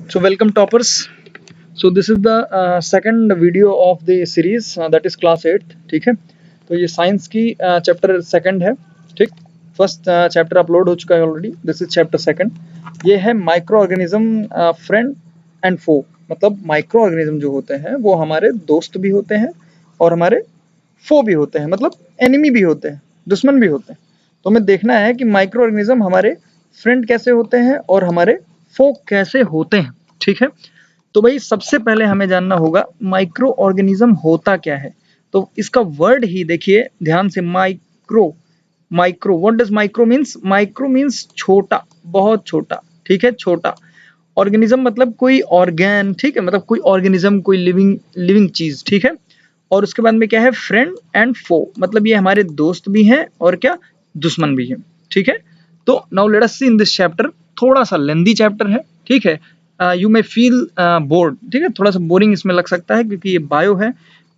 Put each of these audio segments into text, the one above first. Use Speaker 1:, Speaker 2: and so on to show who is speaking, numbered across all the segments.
Speaker 1: So welcome toppers. So this is the second video of the series that is class 8. ठीक है, तो ये science की chapter second है. ठीक, फर्स्ट चैप्टर अपलोड हो चुका है already. This is chapter second. ये है माइक्रो ऑर्गेनिज्म फ्रेंड एंड फो. मतलब माइक्रो ऑर्गेनिज्म जो होते हैं वो हमारे दोस्त भी होते हैं और हमारे फो भी होते हैं, मतलब एनिमी भी होते हैं, दुश्मन भी होते हैं. तो हमें देखना है कि माइक्रो ऑर्गेनिज्म हमारे फ्रेंड कैसे होते हैं और हमारे फो कैसे होते हैं. ठीक है, तो भाई सबसे पहले हमें जानना होगा माइक्रो ऑर्गेनिज्म होता क्या है. तो इसका वर्ड ही देखिए ध्यान से, micro. Micro, what does micro means? Micro means छोटा, बहुत छोटा. ठीक है, छोटा. ऑर्गेनिज्म मतलब कोई ऑर्गेन. ठीक है, मतलब कोई ऑर्गेनिज्म, कोई लिविंग लिविंग चीज. ठीक है, और उसके बाद में क्या है, फ्रेंड एंड फो, मतलब ये हमारे दोस्त भी हैं और क्या, दुश्मन भी हैं. ठीक है, तो now let us see in this chapter. थोड़ा सा लेंदी चैप्टर है. ठीक है, यू मे फील बोर्ड. ठीक है, थोड़ा सा बोरिंग इसमें लग सकता है क्योंकि ये बायो है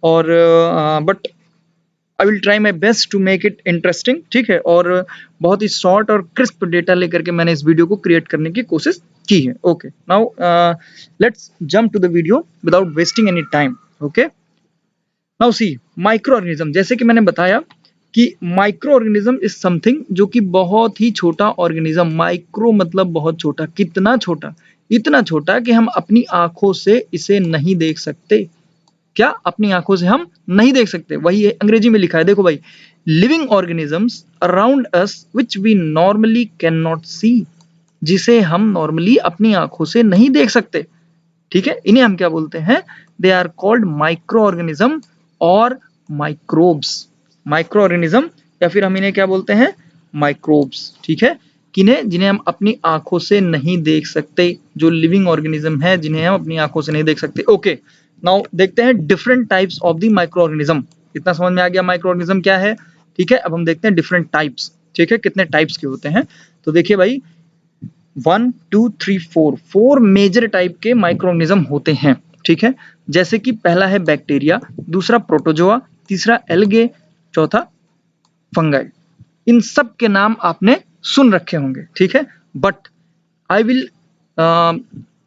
Speaker 1: और but I will try my best to make it interesting. ठीक है, और बहुत ही शॉर्ट और क्रिस्प डेटा लेकर के मैंने इस वीडियो को क्रिएट करने की कोशिश की है. Okay, now let's jump to the video without wasting any time. Okay, now see microorganism. जैसे कि मैंने बताया कि माइक्रो ऑर्गेनिज्म इज समथिंग जो कि बहुत ही छोटा ऑर्गेनिज्म. माइक्रो मतलब बहुत छोटा. कितना छोटा? इतना छोटा कि हम अपनी आंखों से इसे नहीं देख सकते. क्या? अपनी आंखों से हम नहीं देख सकते. वही है, अंग्रेजी में लिखा है, देखो भाई. Living organisms around us which we normally can not see. जिसे हम नॉर्मली अपनी आंखों से नहीं देख सकते. ठीक है, इन्हें हम क्या बोलते हैं? They are called microorganism और माइक्रोब्स. माइक्रो ऑर्गेनिज्म या फिर हम इन्हें क्या बोलते हैं? माइक्रोब्स. ठीक है, किन्हें? जिन्हें हम अपनी आंखों से नहीं देख सकते. जो लिविंग ऑर्गेनिज्म है जिन्हें हम अपनी आंखों से नहीं देख सकते. ओके, नाउ देखते हैं different types of the micro organism. इतना समझ में आ गया माइक्रो ऑर्गेनिज्म क्या है. ठीक है, अब हम देखते हैं डिफरेंट टाइप्स. ठीक है, कितने टाइप्स के होते हैं. तो देखिए भाई, 1 2 3 4 4 मेजर टाइप के माइक्रो ऑर्गेनिज्म होते हैं. ठीक है, जैसे कि पहला है बैक्टीरिया, दूसरा प्रोटोजोआ, तीसरा एल्गे, चौथा फंगाई. इन सब के नाम आपने सुन रखे होंगे. ठीक है, but I will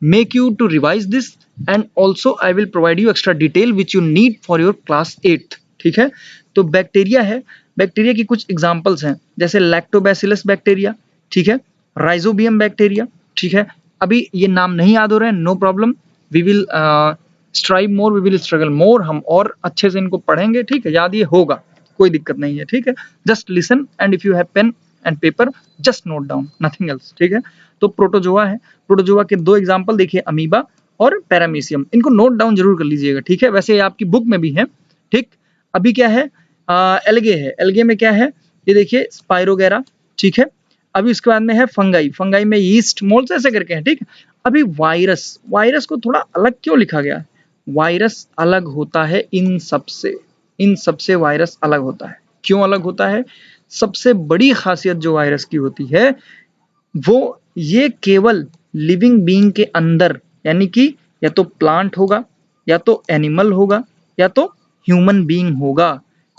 Speaker 1: make you to revise this and also I will provide you extra detail which you need for your class 8th. ठीक है, तो बैक्टीरिया है. बैक्टीरिया की कुछ एग्जांपल्स हैं, जैसे लैक्टोबैसिलस बैक्टीरिया. ठीक है, राइजोबियम बैक्टीरिया. ठीक है, अभी ये नाम नहीं याद हो रहे हैं, no problem. We will strive more, we will struggle more. हम और अच्छे से इनको पढ़ेंगे. ठीक है, याद ये होगा, कोई दिक्कत नहीं है. ठीक है, just listen and if you have pen and paper just note down, nothing else. ठीक है, तो प्रोटोजोआ है. प्रोटोजोआ के दो एग्जांपल देखिए, अमीबा और पैरामीशियम. इनको नोट डाउन जरूर कर लीजिएगा. ठीक है, वैसे ये आपकी बुक में भी है. ठीक, अभी क्या है, एल्गे है. एल्गे में क्या है, ये देखिए, स्पाइरोगेरा. ठीक है, अभी उसके बाद में है फंगाई. फंगाई में यीस्ट, मोल्स ऐसे करके हैं. ठीक है, अभी वायरस. वायरस को थोड़ा अलग क्यों लिखा गया? वायरस अलग होता है इन सबसे. इन सबसे वायरस अलग होता है. क्यों अलग होता है? सबसे बड़ी खासियत जो वायरस की होती है वो ये केवल लिविंग बीइंग के अंदर, यानी कि या तो प्लांट होगा, या तो एनिमल होगा, या तो ह्यूमन बीइंग होगा.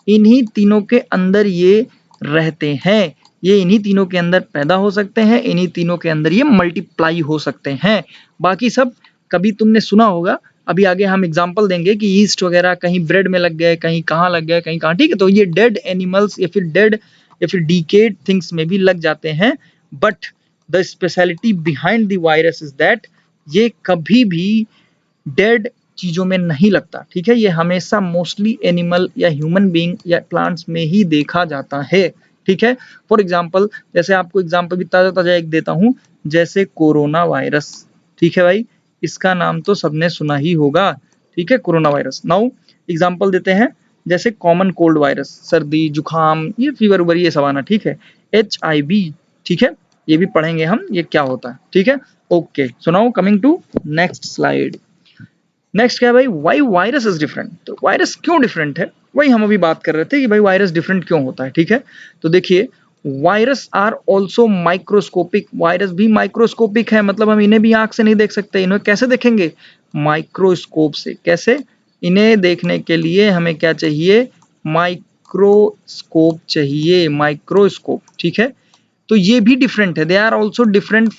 Speaker 1: इन्हीं तीनों के अंदर ये रहते हैं. ये इन्हीं तीनों के अंदर पैदा हो सकते हैं, इन्हीं तीनों के अंदर ये मल्टीप्लाई हो सकते हैं. बाकी सब कभी तुमने सुना होगा. अभी आगे हम एग्जांपल देंगे कि ईस्ट वगैरह कहीं ब्रेड में लग गए, कहीं कहाँ लग गए, कहीं कहाँ. ठीक है, तो ये डेड एनिमल्स या फिर डेड या फिर डिकेड थिंग्स में भी लग जाते हैं. But the speciality behind the virus is that ये कभी भी डेड चीजों में नहीं लगता. ठीक है, ये हमेशा मोस्टली एनिमल या ह्यूमन बीइंग या प्लांट्स में ही देखा जाता है. ठीक है, फॉर एग्जांपल, जैसे आपको एग्जांपल भी ताजा ताजा एक देता हूं, जैसे कोरोना वायरस. ठीक है भाई, इसका नाम तो सबने सुना ही होगा. ठीक है, कोरोना वायरस. नाउ एग्जांपल देते हैं, जैसे कॉमन कोल्ड वायरस, सर्दी जुकाम, ये फीवर उबर ये सब आना. ठीक है, HIV. ठीक है, ये भी पढ़ेंगे हम, ये क्या होता है. ठीक है, okay. So now coming to next slide. Next क्या है भाई, वाई वायरस इज डिफरेंट. तो वायरस क्यों डिफरेंट है, वही हम अभी बात कर रहे थे कि भाई वायरस डिफरेंट क्यों होता है. ठीक है, तो देखिए, virus are also microscopic. Virus भी माइक्रोस्कोपिक है, मतलब हम इन्हें भी आंख से नहीं देख सकते. इन्हें कैसे देखेंगे? माइक्रोस्कोप से. कैसे? इन्हें देखने के लिए हमें क्या चाहिए? माइक्रोस्कोप चाहिए, माइक्रोस्कोप. ठीक है, तो ये भी डिफरेंट है. They are also different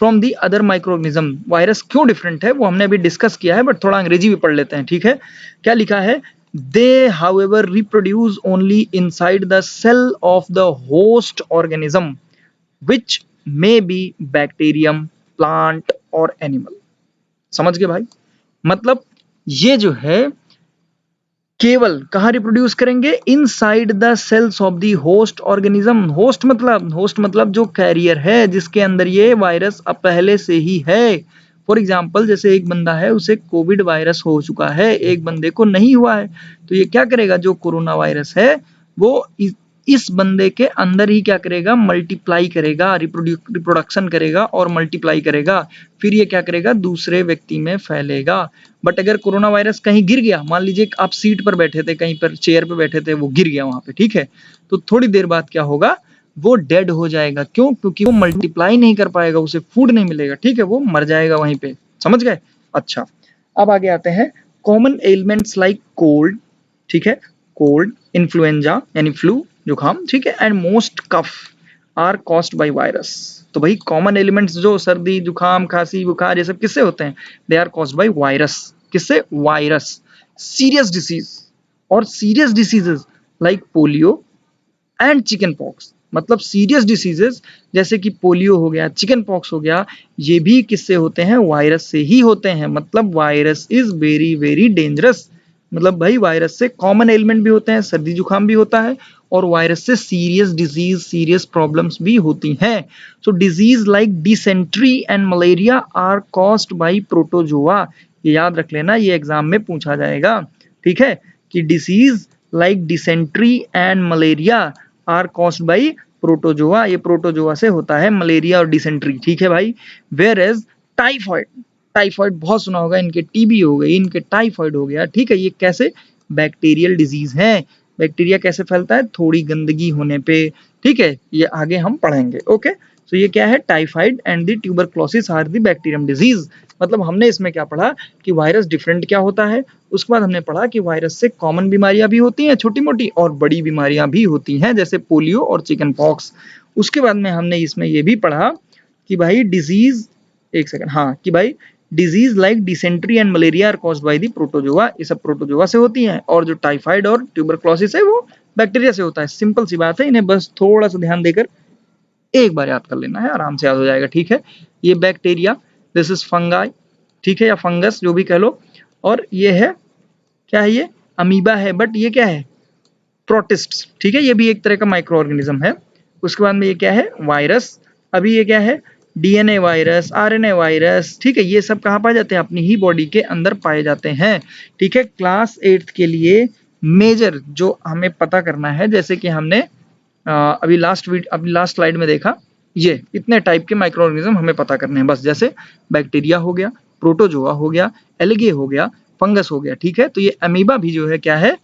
Speaker 1: from the other microorganism. Virus क्यों डिफरेंट है वो हमने अभी डिस्कस किया है, बट थोड़ा अंग्रेजी भी पढ़ लेते हैं, ठीक है। क्या लिखा है, they however reproduce only inside the cell of the host organism which may be bacterium, plant और एनिमल। समझ गए भाई? मतलब ये जो है केवल कहाँ रिप्रोड्यूस करेंगे, inside the cells of the host organism. Host मतलब जो कैरियर है, जिसके अंदर ये वायरस अब पहले से ही है। फॉर एग्जाम्पल जैसे एक बंदा है, उसे कोविड वायरस हो चुका है, एक बंदे को नहीं हुआ है, तो ये क्या करेगा, जो कोरोना वायरस है वो इस बंदे के अंदर ही क्या करेगा, मल्टीप्लाई करेगा, रिप्रोडक्शन करेगा और मल्टीप्लाई करेगा, फिर ये क्या करेगा, दूसरे व्यक्ति में फैलेगा। बट अगर कोरोना वायरस कहीं गिर गया, मान लीजिए आप सीट पर बैठे थे, कहीं पर चेयर पे बैठे थे, वो गिर गया वहां पे, ठीक है, तो थोड़ी देर बाद क्या होगा, वो डेड हो जाएगा। क्यों? क्योंकि वो मल्टीप्लाई नहीं कर पाएगा, उसे फूड नहीं मिलेगा, ठीक है, वो मर जाएगा वहीं पे। समझ गए? अच्छा, अब आगे आते हैं, कॉमन एलिमेंट्स लाइक कोल्ड, ठीक है, कोल्ड, इन्फ्लुएंजा यानी फ्लू, जुकाम, ठीक है, and most cough are caused by virus. तो भाई कॉमन एलिमेंट्स जो सर्दी, जुकाम, खांसी, बुखार, ये सब किससे होते हैं, they are caused by virus. किससे? वायरस। सीरियस डिसीज और serious diseases like polio and chicken pox, मतलब सीरियस डिसीजेस जैसे कि पोलियो हो गया, चिकन पॉक्स हो गया, ये भी किससे होते हैं, वायरस से ही होते हैं। मतलब virus is very very dangerous. मतलब भाई वायरस से कॉमन एलिमेंट भी होते हैं, सर्दी जुकाम भी होता है, और वायरस से सीरियस डिजीज, सीरियस प्रॉब्लम्स भी होती हैं। So disease like dysentery and malaria are caused by protozoa. ये याद रख लेना, ये एग्जाम में पूछा जाएगा, ठीक है, कि disease like dysentery and malaria are caused by protozoa. ये प्रोटोजोआ से होता है मलेरिया और डिसेंट्री, ठीक है भाई। वेयर एज टाइफॉइड, टाइफॉइड बहुत सुना होगा, इनके टीबी हो गई, इनके टाइफॉइड हो गया, ठीक है, ये कैसे, बैक्टीरियल डिजीज है। बैक्टीरिया कैसे फैलता है, थोड़ी गंदगी होने पे, ठीक है, ये आगे हम पढ़ेंगे। ओके, तो ये क्या है, typhoid and the tuberculosis are the bacterium disease. मतलब हमने इसमें क्या पढ़ा कि वायरस डिफरेंट क्या होता है, उसके बाद हमने पढ़ा कि वायरस से कॉमन बीमारियां भी होती हैं छोटी मोटी, और बड़ी बीमारियां भी होती हैं जैसे पोलियो और चिकन पॉक्स। उसके बाद में हमने इसमें ये भी पढ़ा कि भाई डिजीज, एक सेकंड, हाँ, कि भाई disease like dysentery and malaria are caused by the protozoa, ये सब प्रोटोजोआ से होती हैं, और जो टाइफाइड और ट्यूबरक्लोसिस है वो बैक्टीरिया से होता है। सिंपल सी बात है, इन्हें बस थोड़ा सा ध्यान देकर एक बार याद कर लेना है, आराम से याद हो जाएगा, ठीक है। ये बैक्टीरिया, दिस इज फंगाई, ठीक है, या फंगस जो भी कह लो, और ये है, क्या है ये, अमीबा है, बट ये क्या है, प्रोटिस्ट, ठीक है, ये भी एक तरह का माइक्रो ऑर्गेनिज्म है। उसके बाद में ये क्या है, वायरस। अभी ये क्या है, डीएनए वायरस, आरएनए वायरस, ठीक है, ये सब कहाँ पाए जाते हैं, अपनी ही बॉडी के अंदर पाए जाते हैं, ठीक है। क्लास 8 के लिए मेजर जो हमें पता करना है, जैसे कि हमने अभी लास्ट स्लाइड में देखा, ये इतने टाइप के माइक्रो ऑर्गेनिज्म हमें पता करने हैं बस, जैसे बैक्टीरिया हो गया, प्रोटोजोआ हो गया, एल्गे हो गया, फंगस हो गया, ठीक है। तो ये अमीबा भी जो है क्या है,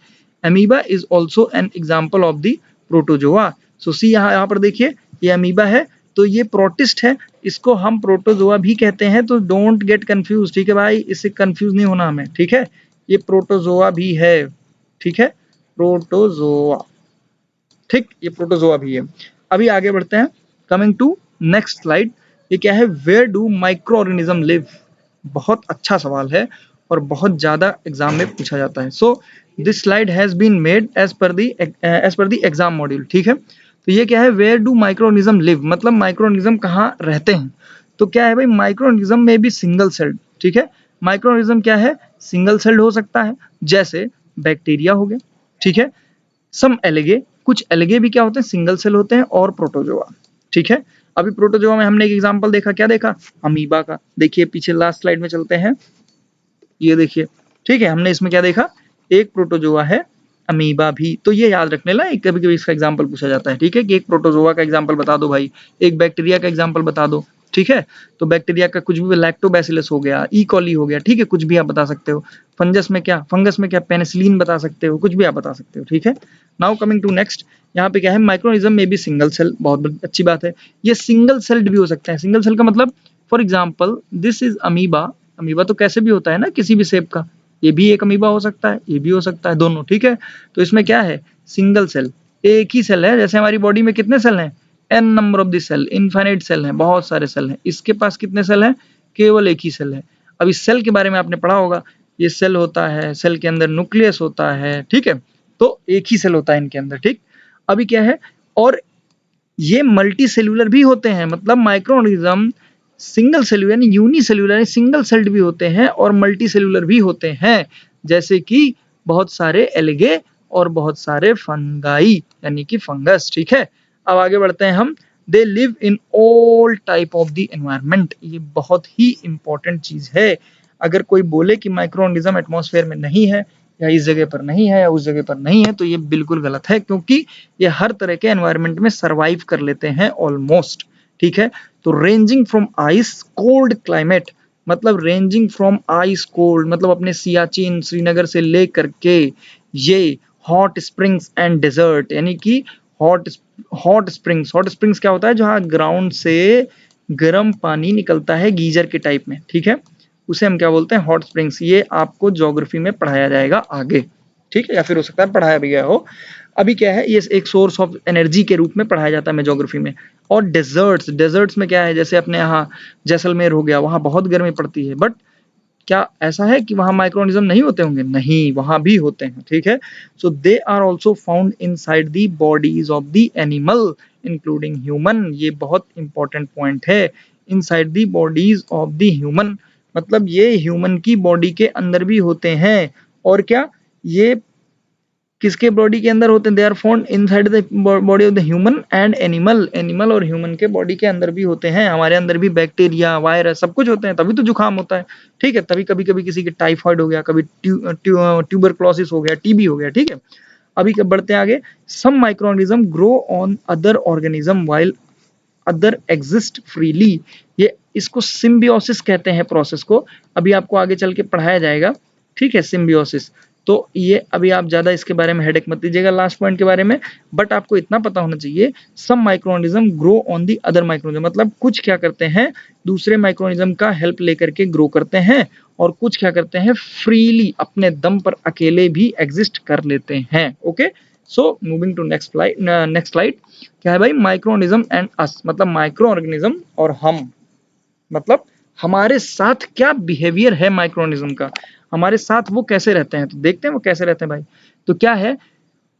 Speaker 1: amoeba is also an example of the protozoa. So see यहाँ पर देखिए, ये अमीबा है, तो ये प्रोटिस्ट है, इसको हम प्रोटोजोआ भी कहते हैं, तो डोंट गेट कंफ्यूज, ठीक है भाई, इससे कंफ्यूज नहीं होना हमें, ठीक है। ये प्रोटोजोआ भी है, ठीक है, प्रोटोजोआ, ठीक, ये प्रोटोजोआ भी है। अभी आगे बढ़ते हैं, कमिंग टू नेक्स्ट स्लाइड। ये क्या है, where do microorganism live. बहुत अच्छा सवाल है और बहुत ज्यादा एग्जाम में पूछा जाता है। So this slide has been made as per the exam module, ठीक है। तो ये क्या है, where do microorganism live, मतलब माइक्रो ऑर्गेनिज्म कहाँ रहते हैं। तो क्या है भाई, माइक्रो ऑर्गेनिज्म में भी सिंगल सेल्ड, ठीक है, माइक्रो ऑर्गेनिज्म क्या है, सिंगल सेल्ड हो सकता है, जैसे बैक्टीरिया हो गया, ठीक है, सम एलगे, कुछ एलगे भी क्या होते हैं, सिंगल सेल होते हैं, और प्रोटोजोआ, ठीक है। अभी प्रोटोजोआ में हमने एक एग्जांपल देखा, क्या देखा, अमीबा का। देखिए पीछे लास्ट स्लाइड में चलते हैं, ये देखिए, ठीक है, हमने इसमें क्या देखा, एक प्रोटोजोआ है, अमीबा भी। तो ये याद रखने ला, कभी कभी इसका एग्जांपल पूछा जाता है, ठीक है, कि एक प्रोटोजोआ का एग्जांपल बता दो भाई, एक बैक्टीरिया का एग्जांपल बता दो, ठीक है। तो बैक्टीरिया का कुछ भी, लैक्टोबैसिलस हो गया, ई कॉली हो गया, ठीक है, कुछ भी आप बता सकते हो। फंगस में क्या पेनिसिलिन बता सकते हो, कुछ भी आप बता सकते हो, ठीक है। नाउ कमिंग टू नेक्स्ट, यहाँ पे क्या है, माइक्रोनिज्म में भी सिंगल सेल, बहुत अच्छी बात है। ये सिंगल सेल्ड भी हो सकता है, सिंगल सेल का मतलब, for example this is amoeba, amoeba तो कैसे भी होता है ना, किसी भी शेप का, ये भी एक अमीबा हो सकता है, ये भी हो सकता है, दोनों, ठीक है। तो इसमें क्या है, सिंगल सेल, एक ही सेल है, जैसे हमारी बॉडी में कितने सेल हैं, n number of the cell, infinite cell है, बहुत सारे सेल हैं। इसके पास कितने सेल हैं? केवल एक ही सेल है। अब इस सेल के बारे में आपने पढ़ा होगा, ये सेल होता है, सेल के अंदर न्यूक्लियस होता है, ठीक है, तो एक ही सेल होता है इनके अंदर, ठीक। अभी क्या है, और ये मल्टी सेल्यूलर भी होते हैं, मतलब माइक्रो ऑर्गेनिज्म सिंगल सेल्यूलर यानी यूनिसेल्यूलर सिंगल सेल्ड भी होते हैं और मल्टी सेल्यूलर भी होते हैं, जैसे कि बहुत सारे एल्गे और बहुत सारे फंगाई यानी कि फंगस, ठीक है। अब आगे बढ़ते हैं हम। They live in all type of the environment, ये बहुत ही इंपॉर्टेंट चीज है। अगर कोई बोले कि माइक्रो ऑर्गेनिज्म एटमॉस्फेयर में नहीं है, या इस जगह पर नहीं है, या उस जगह पर नहीं है, तो ये बिल्कुल गलत है, क्योंकि ये हर तरह के एनवायरनमेंट में सरवाइव कर लेते हैं ऑलमोस्ट, ठीक है। तो ranging from ice cold climate, मतलब रेंजिंग फ्रॉम आइस कोल्ड मतलब अपने सियाचिन श्रीनगर से लेकर के ये हॉट स्प्रिंग्स एंड डेजर्ट, यानी कि हॉट स्प्रिंग्स क्या होता है, जहां ग्राउंड से गर्म पानी निकलता है गीजर के टाइप में, ठीक है, उसे हम क्या बोलते हैं, हॉट स्प्रिंग्स। ये आपको ज्योग्राफी में पढ़ाया जाएगा आगे, ठीक है, या फिर हो सकता है पढ़ाया भी गया हो। अभी क्या है, ये एक सोर्स ऑफ एनर्जी के रूप में पढ़ाया जाता है में ज्योग्राफी में। और डेजर्ट्स में क्या है, जैसे अपने यहाँ जैसलमेर हो गया, वहां बहुत गर्मी पड़ती है, बट क्या ऐसा है कि वहां माइक्रो ऑर्गेनिज्म नहीं होते होंगे? नहीं, वहां भी होते हैं, ठीक है। So they are also found inside the bodies of the animal including human, ये बहुत इंपॉर्टेंट पॉइंट है। Inside the bodies of the human मतलब ये ह्यूमन की बॉडी के अंदर भी होते हैं। और क्या ये किसके बॉडी के अंदर होते हैं? They are found inside the body of the human and animal और ह्यूमन के बॉडी के अंदर भी होते हैं। हमारे अंदर भी बैक्टीरिया, वायरस सब कुछ होते हैं, तभी तो जुकाम होता है, ठीक है, तभी कभी कभी किसी के टाइफाइड हो गया, कभी ट्यूबरक्लोसिस हो गया, टीबी हो गया, ठीक है। अभी बढ़ते हैं आगे। Some microorganism grow on other organism while other exist freely, ये इसको सिम्बियोसिस कहते हैं प्रोसेस को, अभी आपको आगे चल के पढ़ाया जाएगा, ठीक है, सिम्बियोसिस। तो ये अभी आप ज्यादा इसके बारे में हेडेक मत लीजिएगा लास्ट पॉइंट के बारे में, बट आपको इतना पता होना चाहिए, some microorganism grow on the other microorganism, मतलब कुछ क्या करते हैं, दूसरे माइक्रो ऑर्गेनिज्म का हेल्प लेकर के ग्रो करते हैं, और कुछ क्या करते हैं, फ्रीली अपने दम पर अकेले भी एग्जिस्ट कर लेते हैं। Okay, so moving to next slide. क्या है भाई, माइक्रो ऑर्गेनिज्म एंड अस, मतलब माइक्रो ऑर्गेनिज्म और हम, मतलब हमारे साथ क्या बिहेवियर है माइक्रो ऑर्गेनिज्म का, हमारे साथ वो कैसे रहते हैं, तो देखते हैं वो कैसे रहते हैं भाई। तो क्या है,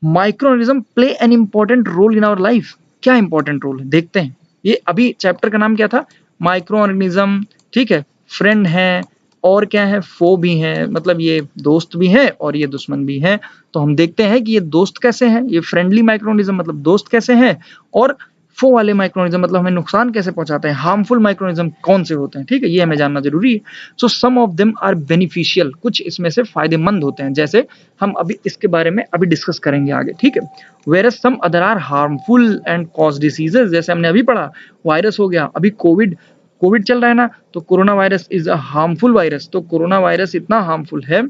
Speaker 1: microorganism play an important role in our life, क्या इंपॉर्टेंट रोल है देखते हैं। ये अभी चैप्टर का नाम क्या था, माइक्रो ऑर्गेनिज्म, ठीक है, फ्रेंड है, और क्या है, फो भी है, मतलब ये दोस्त भी है और ये दुश्मन भी है। तो हम देखते हैं कि ये दोस्त कैसे हैं, ये फ्रेंडली माइक्रो ऑर्गेनिज्म मतलब दोस्त कैसे हैं, और फो वाले माइक्रो ऑर्गेनिज्म मतलब हमें नुकसान कैसे पहुंचाते हैं, हार्मफुल माइक्रो ऑर्गेनिज्म कौन से होते हैं, ठीक है, ये हमें जानना जरूरी है। सो सम ऑफ देम आर बेनिफिशियल, कुछ इसमें से फायदेमंद होते हैं, जैसे हम अभी इसके बारे में अभी डिस्कस करेंगे आगे, ठीक है। Where some other are harmful and cause diseases, जैसे हमने अभी पढ़ा, वायरस हो गया, अभी कोविड चल रहा है ना, तो corona virus is a harmful virus, तो कोरोना वायरस इतना हार्मफुल है,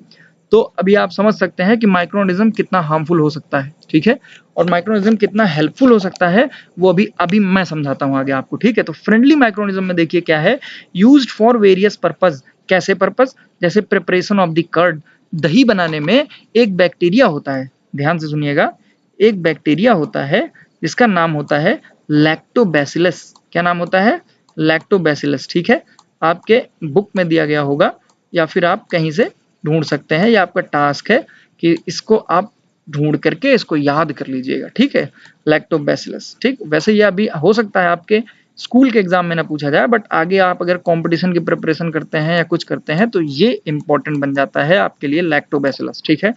Speaker 1: तो अभी आप समझ सकते हैं कि माइक्रो ऑर्गेनिज्म कितना हार्मफुल हो सकता है, ठीक है, और माइक्रो ऑर्गेनिज्म कितना हेल्पफुल हो सकता है, वो अभी मैं समझाता हूं आगे आपको, ठीक है। तो फ्रेंडली माइक्रो ऑर्गेनिज्म में देखिए क्या है, यूज्ड फॉर वेरियस पर्पस, कैसे पर्पस, जैसे प्रिपरेशन ऑफ द कर्ड, दही बनाने में एक बैक्टीरिया होता है, ध्यान से सुनिएगा, एक बैक्टीरिया होता है जिसका नाम होता है लैक्टोबैसिलस, क्या नाम होता है, लैक्टोबैसिलस, ठीक है, आपके बुक में दिया गया होगा, या फिर आप कहीं से ढूंढ सकते हैं, या आपका टास्क है कि इसको आप ढूंढ करके इसको याद कर लीजिएगा, ठीक है, लैक्टोबैसिलस, ठीक। वैसे ये अभी हो सकता है आपके स्कूल के एग्जाम में ना पूछा जाए, बट आगे आप अगर कंपटीशन की प्रिपरेशन करते हैं या कुछ करते हैं तो ये इंपॉर्टेंट बन जाता है आपके लिए, लैक्टोबैसिलस, ठीक है।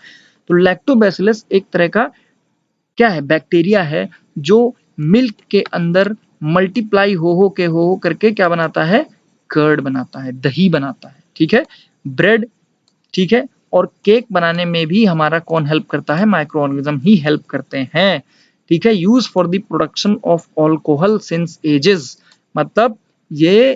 Speaker 1: तो लैक्टोबैसिलस एक तरह का क्या है, बैक्टीरिया है, जो मिल्क के अंदर मल्टीप्लाई हो करके क्या बनाता है, कर्ड बनाता है, दही बनाता है, ठीक है, ब्रेड, ठीक है, और केक बनाने में भी हमारा कौन हेल्प करता है, माइक्रो ऑर्गेनिज्म ही हेल्प करते हैं, ठीक है। Use for the production of alcohol since ages, मतलब ये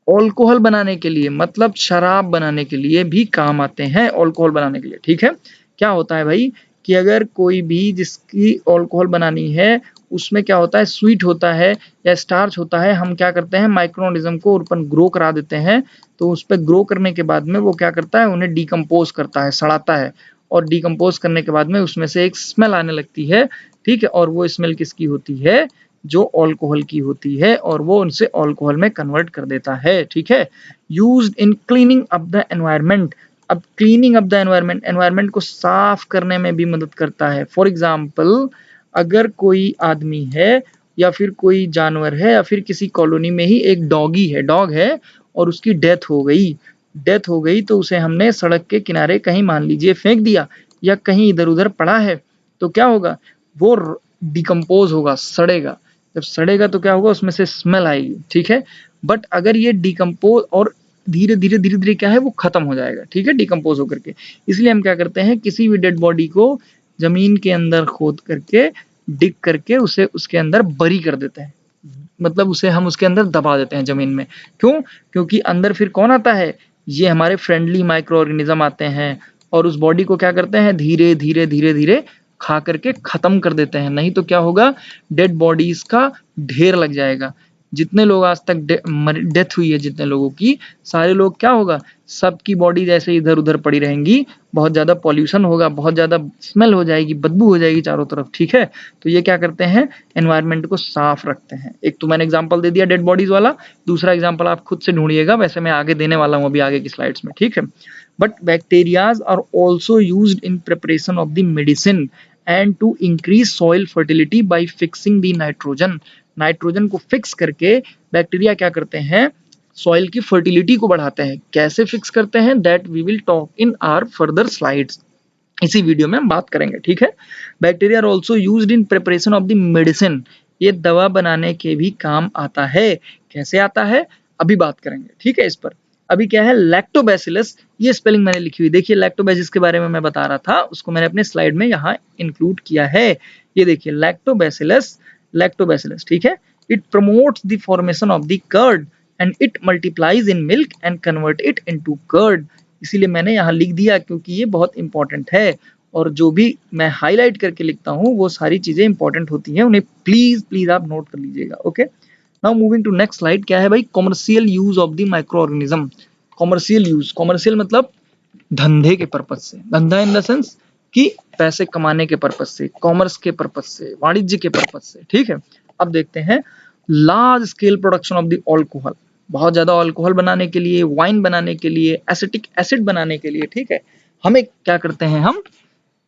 Speaker 1: अल्कोहल बनाने के लिए, मतलब शराब बनाने के लिए भी काम आते हैं, अल्कोहल बनाने के लिए, ठीक है। क्या होता है भाई कि अगर कोई भी जिसकी अल्कोहल बनानी है, उसमें क्या होता है, स्वीट होता है या स्टार्च होता है, हम क्या करते हैं, माइक्रो ऑर्गेनिज्म को ऊपर ग्रो करा देते हैं, तो उस पर ग्रो करने के बाद में वो क्या करता है, उन्हें डिकम्पोज करता है, सड़ाता है, और डिकम्पोज करने के बाद में उसमें से एक स्मेल आने लगती है, ठीक है, और वो स्मेल किसकी होती है, जो अल्कोहल की होती है और वो उनसे अल्कोहल में कन्वर्ट कर देता है, ठीक है। Used in cleaning up the environment. अब cleaning up the environment, environment को साफ करने में भी मदद करता है। फॉर एग्जाम्पल, अगर कोई आदमी है या फिर कोई जानवर है या फिर किसी कॉलोनी में ही एक डॉग है और उसकी डेथ हो गई तो उसे हमने सड़क के किनारे कहीं मान लीजिए फेंक दिया या कहीं इधर उधर पड़ा है, तो क्या होगा, वो डिकम्पोज होगा, सड़ेगा। जब सड़ेगा तो क्या होगा, उसमें से स्मेल आएगी, ठीक है। बट अगर ये डिकम्पोज और धीरे धीरे क्या है, वो खत्म हो जाएगा, ठीक है, डिकम्पोज होकर के। इसलिए हम क्या करते हैं, किसी भी डेड बॉडी को जमीन के अंदर खोद करके, डिग करके उसे उसके अंदर बरी कर देते हैं, मतलब उसे हम उसके अंदर दबा देते हैं जमीन में। क्यों? क्योंकि अंदर फिर कौन आता है, ये हमारे फ्रेंडली माइक्रो ऑर्गेनिज्म आते हैं और उस बॉडी को क्या करते हैं, धीरे धीरे खा करके खत्म कर देते हैं। नहीं तो क्या होगा, डेड बॉडीज का ढेर लग जाएगा। जितने लोग आज तक डेथ हुई है, जितने लोगों की, सारे लोग क्या होगा, सबकी बॉडी जैसे इधर उधर पड़ी रहेंगी, बहुत ज्यादा पॉल्यूशन होगा, बहुत ज्यादा स्मेल हो जाएगी, बदबू हो जाएगी चारों तरफ, ठीक है। तो ये क्या करते हैं, एनवायरनमेंट को साफ रखते हैं। एक तो मैंने एग्जांपल दे दिया डेड बॉडीज वाला, दूसरा एग्जांपल आप खुद से ढूंढिएगा, वैसे मैं आगे देने वाला हूं अभी आगे की स्लाइड्स में, ठीक है। But bacterias are also used in preparation of the medicine and to increase soil fertility by fixing the nitrogen. Nitrogen को फिक्स करके बैक्टीरिया क्या करते हैं, सॉइल की फर्टिलिटी को बढ़ाते हैं। कैसे फिक्स करते हैं, that we will talk in our further slides, इसी वीडियो में हम बात करेंगे, ठीक है। Bacteria are also used in preparation of the medicine. ये दवा बनाने के भी काम आता है। कैसे आता है, अभी बात करेंगे, ठीक है इस पर। अभी क्या है, लैक्टोबैसिलस, ये स्पेलिंग मैंने लिखी हुई, देखिए लैक्टोबैसिलस के बारे में मैं बता रहा था, उसको मैंने अपने स्लाइड में यहाँ इंक्लूड किया है। ये देखिए लैक्टोबैसिलस, ठीक है। It promotes the formation of the curd and it multiplies in milk and convert it into curd. इसीलिए मैंने यहाँ लिख दिया क्योंकि ये बहुत इंपॉर्टेंट है, और जो भी मैं हाईलाइट करके लिखता हूँ वो सारी चीजें इंपॉर्टेंट होती हैं, उन्हें प्लीज प्लीज आप नोट कर लीजिएगा, okay. Now moving to next slide, क्या है भाई, commercial use of the microorganism. Commercial use, commercial मतलब धंधे के पर्पज से, धंधा इन द सेंस कि पैसे कमाने के पर्पज से, कॉमर्स के पर्पज से, वाणिज्य के पर्पज से, ठीक है। अब देखते हैं, large scale production of the alcohol, बहुत ज्यादा अल्कोहल बनाने के लिए, वाइन बनाने के लिए, एसिटिक एसिड बनाने के लिए, ठीक है, हमें क्या करते हैं, हम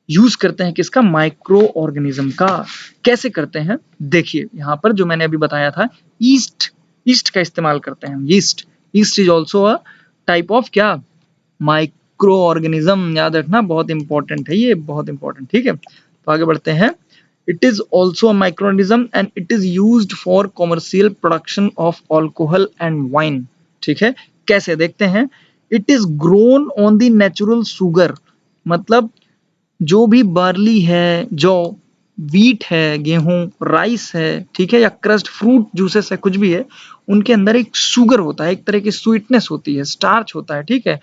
Speaker 1: यूज करते हैं किसका, माइक्रो ऑर्गेनिज्म का। कैसे करते हैं, देखिए यहाँ पर जो मैंने अभी बताया था, ईस्ट का इस्तेमाल करते हैं हम, east is also a type of क्या, माइक्रो ऑर्गेनिज्म, याद रखना, बहुत इंपॉर्टेंट है ये, बहुत इंपॉर्टेंट, ठीक है। तो आगे बढ़ते हैं, it is also a micro organism and it is used for commercial production of alcohol and wine, ठीक है। कैसे, देखते हैं, it is grown on the natural sugar, मतलब जो भी बार्ली है, जो वीट है, गेहूं, राइस है, ठीक है, या क्रस्ट फ्रूट जूसेस है, कुछ भी है, उनके अंदर एक शुगर होता है, एक तरह की स्वीटनेस होती है, स्टार्च होता है, ठीक है।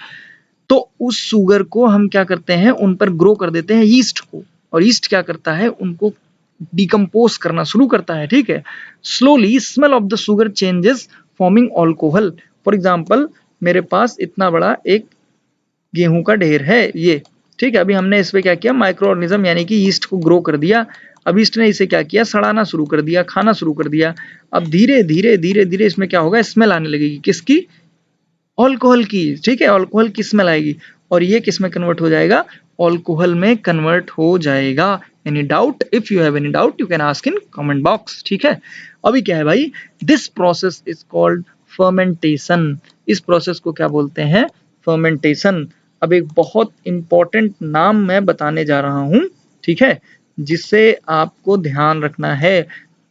Speaker 1: तो उस शुगर को हम क्या करते हैं, उन पर ग्रो कर देते हैं ईस्ट को, और ईस्ट क्या करता है, उनको डिकम्पोज करना शुरू करता है, ठीक है। Slowly smell of the sugar changes forming alcohol. For example, मेरे पास इतना बड़ा एक गेहूं का ढेर है ये, ठीक है। अभी हमने इस पे क्या किया, माइक्रो ऑर्गेनिज्म यानी कि ईस्ट को ग्रो कर दिया। अब ईस्ट ने इसे क्या किया, सड़ाना शुरू कर दिया, खाना शुरू कर दिया। अब धीरे धीरे इसमें क्या होगा, स्मेल आने लगेगी, किसकी, अल्कोहल की, ठीक है, अल्कोहल की स्मेल आएगी, और ये किस में कन्वर्ट हो जाएगा, अल्कोहल में कन्वर्ट हो जाएगा। Any doubt, if you have any doubt you can ask in comment box, ठीक है। अभी क्या है भाई, this process is called fermentation. इस प्रोसेस को क्या बोलते हैं, फर्मेंटेशन। अब एक बहुत इंपॉर्टेंट नाम मैं बताने जा रहा हूं, ठीक है, जिससे आपको ध्यान रखना है,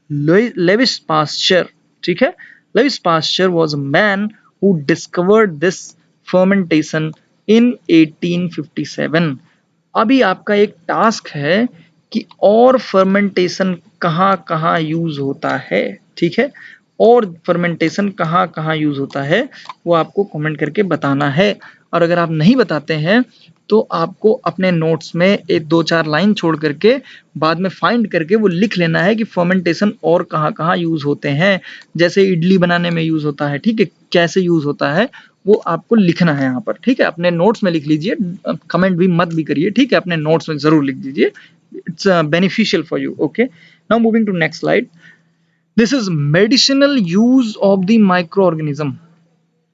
Speaker 1: लेविस पास्चर, ठीक है। Louis Pasteur was a man who discovered this fermentation in 1857। अभी आपका एक टास्क है कि और फर्मेंटेशन कहाँ कहाँ यूज होता है, ठीक है, और फर्मेंटेशन कहाँ कहाँ यूज होता है वो आपको कमेंट करके बताना है। और अगर आप नहीं बताते हैं तो आपको अपने नोट्स में एक दो चार लाइन छोड़ करके बाद में फाइंड करके वो लिख लेना है कि फर्मेंटेशन और कहाँ कहाँ यूज होते हैं। जैसे इडली बनाने में यूज होता है, ठीक है, कैसे यूज होता है वो आपको लिखना है यहाँ पर, ठीक है। अपने नोट्स में लिख लीजिए, कमेंट भी मत भी करिए, ठीक है, अपने नोट्स में जरूर लिख दीजिए, it's beneficial for you, okay. Now moving to next slide, this is medicinal use of the microorganism.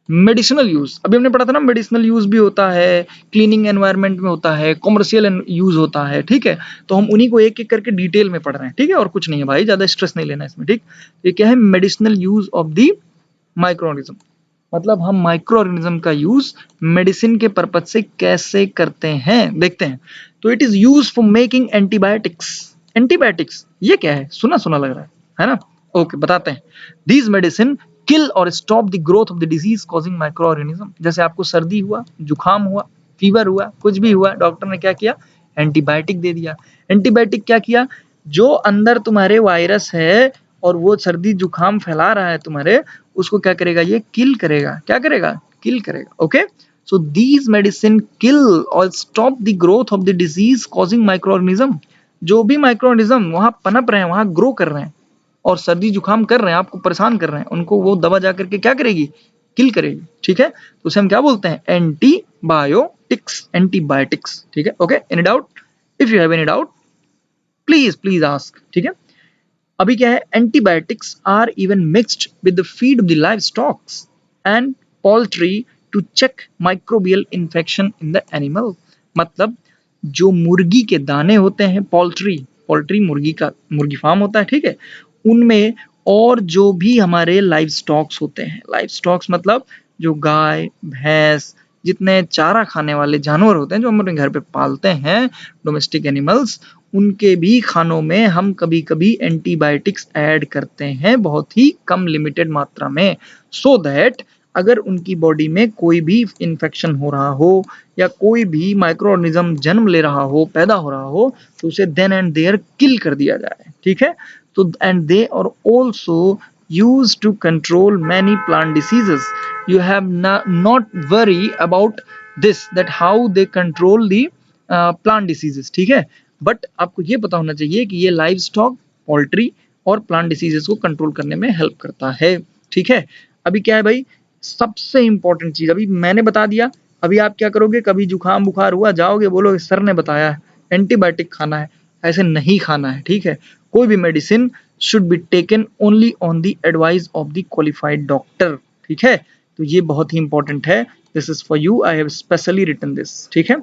Speaker 1: Medicinal use अभी हमने पढ़ा था ना, मेडिसिनल यूज भी होता है, क्लीनिंग एनवायरनमेंट में होता है, कॉमर्शियल यूज होता है, ठीक है। तो हम उन्हीं को एक एक करके डिटेल में पढ़ रहे हैं, ठीक है, और कुछ नहीं है भाई, ज्यादा स्ट्रेस नहीं लेना इसमें, ठीक। ये क्या है, medicinal use of the microorganism, मतलब हम माइक्रो ऑर्गेनिज्म का यूज मेडिसिन के पर्पज से कैसे करते हैं, देखते हैं। तो it is use for making antibiotics. Antibiotics ये क्या है, सुना सुना लग रहा है ना। ओके, बताते हैं। दीज मेडिसिन किल और stop the growth of the disease causing micro organism. जैसे आपको सर्दी हुआ, जुकाम हुआ, फीवर हुआ, कुछ भी हुआ, डॉक्टर ने क्या किया, एंटीबायोटिक दे दिया। एंटीबायोटिक क्या किया, जो अंदर तुम्हारे वायरस है और वो सर्दी जुकाम फैला रहा है तुम्हारे, उसको क्या करेगा, ये किल करेगा। क्या करेगा, किल करेगा। ओके, सो दीज मेडिसिन किल और stop the growth of the disease causing micro organism. जो भी माइक्रो ऑर्गेनिज्म वहां पनप रहे हैं, वहां ग्रो कर रहे हैं और सर्दी जुकाम कर रहे हैं, आपको परेशान कर रहे हैं, उनको वो दवा जाकर के क्या करेगी, किल करेगी, ठीक है। तो उसे हम क्या बोलते हैं, एंटीबायोटिक्स, एंटीबायोटिक्स, ठीक है। Okay, any doubt, if you have any doubt please please ask, ठीक है। अभी क्या है, antibiotics are even mixed with the feed of the livestocks and poultry to check microbial infection in the animal. मतलब जो मुर्गी के दाने होते हैं, पोल्ट्री, पोल्ट्री मुर्गी का मुर्गी फार्म होता है, ठीक है, उनमें और जो भी हमारे लाइव स्टॉक्स होते हैं, लाइव स्टॉक्स मतलब जो गाय भैंस, जितने चारा खाने वाले जानवर होते हैं जो हम अपने घर पे पालते हैं, डोमेस्टिक एनिमल्स, उनके भी खानों में हम कभी कभी एंटीबायोटिक्स ऐड करते हैं, बहुत ही कम लिमिटेड मात्रा में, सो दैट अगर उनकी बॉडी में कोई भी इंफेक्शन हो रहा हो या कोई भी माइक्रो ऑर्गेनिज्म जन्म ले रहा हो, पैदा हो रहा हो, तो उसे देन एंड देयर किल कर दिया जाए, ठीक है। तो and they are also used to control many plant diseases. You have not worry about this, that how they control the plant diseases, ठीक है। बट आपको ये पता होना चाहिए कि ये लाइव स्टॉक, पोल्ट्री और प्लांट डिसीजेस को कंट्रोल करने में हेल्प करता है, ठीक है। अभी क्या है भाई, सबसे इंपॉर्टेंट चीज अभी मैंने बता दिया। अभी आप क्या करोगे, कभी जुकाम बुखार हुआ, जाओगे बोलोगे सर ने बताया है एंटीबायोटिक खाना है, ऐसे नहीं खाना है, ठीक है। कोई भी medicine should be taken only on the advice of the qualified doctor, ठीक है। तो ये बहुत ही इंपॉर्टेंट है, this is for you, I have specially written this, ठीक है।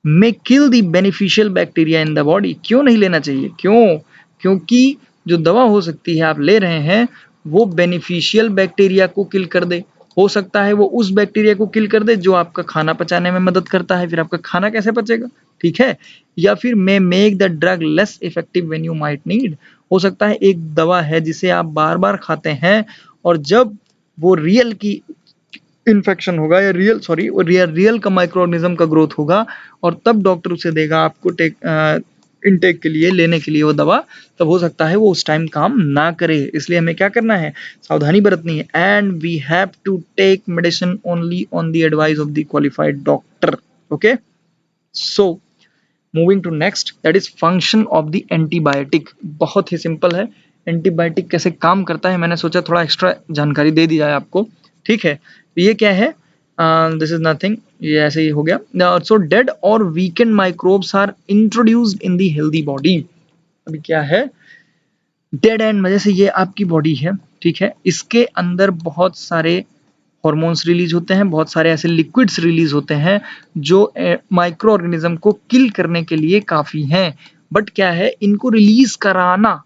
Speaker 1: may kill the beneficial bacteria in the body। क्यों नहीं लेना चाहिए, क्यों, क्योंकि जो दवा हो सकती है आप ले रहे हैं वो बेनिफिशियल बैक्टीरिया को किल कर दे। हो सकता है वो उस बैक्टीरिया को किल कर दे जो आपका खाना पचाने में मदद करता है, फिर आपका खाना कैसे पचेगा, ठीक है। या फिर may make the drug less effective when you might need. हो सकता है एक दवा है जिसे आप बार बार खाते हैं और जब वो रियल की इन्फेक्शन होगा या रियल का माइक्रो ऑर्गेनिज्म का ग्रोथ होगा और तब डॉक्टर उसे देगा आपको इनटेक के लिए, लेने के लिए वो दवा, तब हो सकता है वो उस टाइम काम ना करे। इसलिए हमें क्या करना है, सावधानी बरतनी है। And we have to take medicine only on the advice of the qualified doctor. Okay, so moving to next, that is function of the antibiotic. बहुत ही सिंपल है, एंटीबायोटिक कैसे काम करता है, मैंने सोचा थोड़ा एक्स्ट्रा जानकारी दे दी जाए आपको, ठीक है। तो ये क्या है, दिस इज नथिंग, ये ऐसे ही हो गया। सो डेड और weakened microbes are introduced in the healthy body. अभी क्या है, डेड एंड वजह से ये आपकी बॉडी है, ठीक है, इसके अंदर बहुत सारे हॉर्मोन्स रिलीज होते हैं, बहुत सारे ऐसे लिक्विड्स रिलीज होते हैं जो माइक्रो ऑर्गेनिज्म को किल करने के लिए काफी हैं। बट क्या है, इनको रिलीज कराना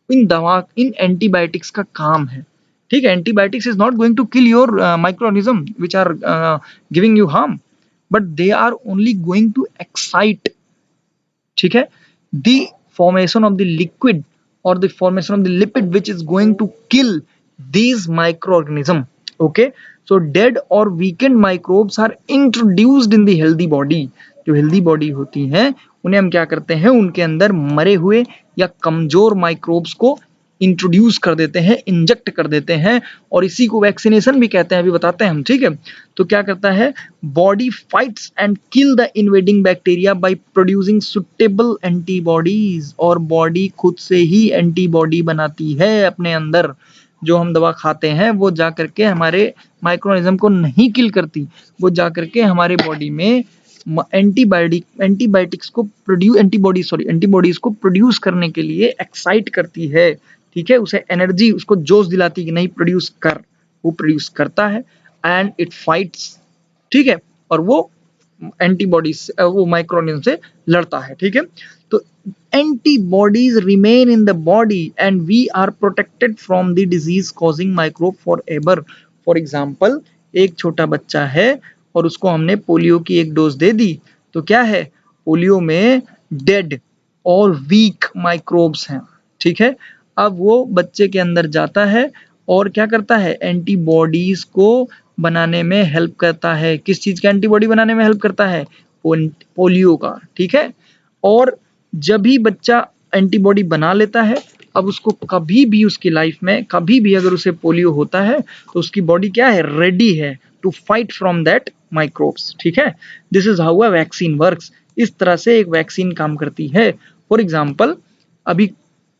Speaker 1: इन एंटीबायोटिक्स का काम है, ठीक है। Antibiotics is not going to kill your microorganism which are giving you harm, but they are only going to excite, ठीक है, the formation of the liquid or the formation of the lipid which is going to kill these microorganism। okay, so dead or weakened microbes are introduced in the healthy body। जो healthy body होती हैं उन्हें हम क्या करते हैं, उनके अंदर मरे हुए या कमजोर माइक्रोब्स को इंट्रोड्यूस कर देते हैं, इंजेक्ट कर देते हैं, और इसी को वैक्सीनेशन भी कहते हैं, अभी बताते हैं हम, ठीक है। तो क्या करता है, body fights and kill the invading bacteria by producing suitable antibodies. और बॉडी खुद से ही एंटीबॉडी बनाती है अपने अंदर। जो हम दवा खाते हैं वो जा करके हमारे माइक्रोऑर्गेनिज्म को नहीं किल करती, वो जा करके हमारे बॉडी में एंटीबायोटिक्स को प्रोड्यूस एंटीबॉडीज को प्रोड्यूस करने के लिए एक्साइट करती है। ठीक है, उसे एनर्जी, उसको जोश दिलाती है कि नहीं प्रोड्यूस कर, वो प्रोड्यूस करता है एंड इट फाइट्स, ठीक है, और वो एंटीबॉडीज, वो माइक्रो ऑर्गेनिज्म से लड़ता है, ठीक है। तो antibodies remain in the body and we are protected from the disease causing microbe for ever. For example, एक छोटा बच्चा है और उसको हमने पोलियो की एक डोज दे दी, तो क्या है, पोलियो में डेड और वीक माइक्रोब्स हैं, ठीक है। अब वो बच्चे के अंदर जाता है और क्या करता है, एंटीबॉडीज को बनाने में हेल्प करता है। किस चीज का एंटीबॉडी बनाने में हेल्प करता है, पोलियो का, ठीक है। और जब भी बच्चा एंटीबॉडी बना लेता है, अब उसको कभी भी उसकी लाइफ में कभी भी अगर उसे पोलियो होता है तो उसकी बॉडी क्या है, रेडी है to fight from that microbes, ठीक है। This is how a vaccine works. इस तरह से एक वैक्सीन काम करती है। फॉर एग्जाम्पल, अभी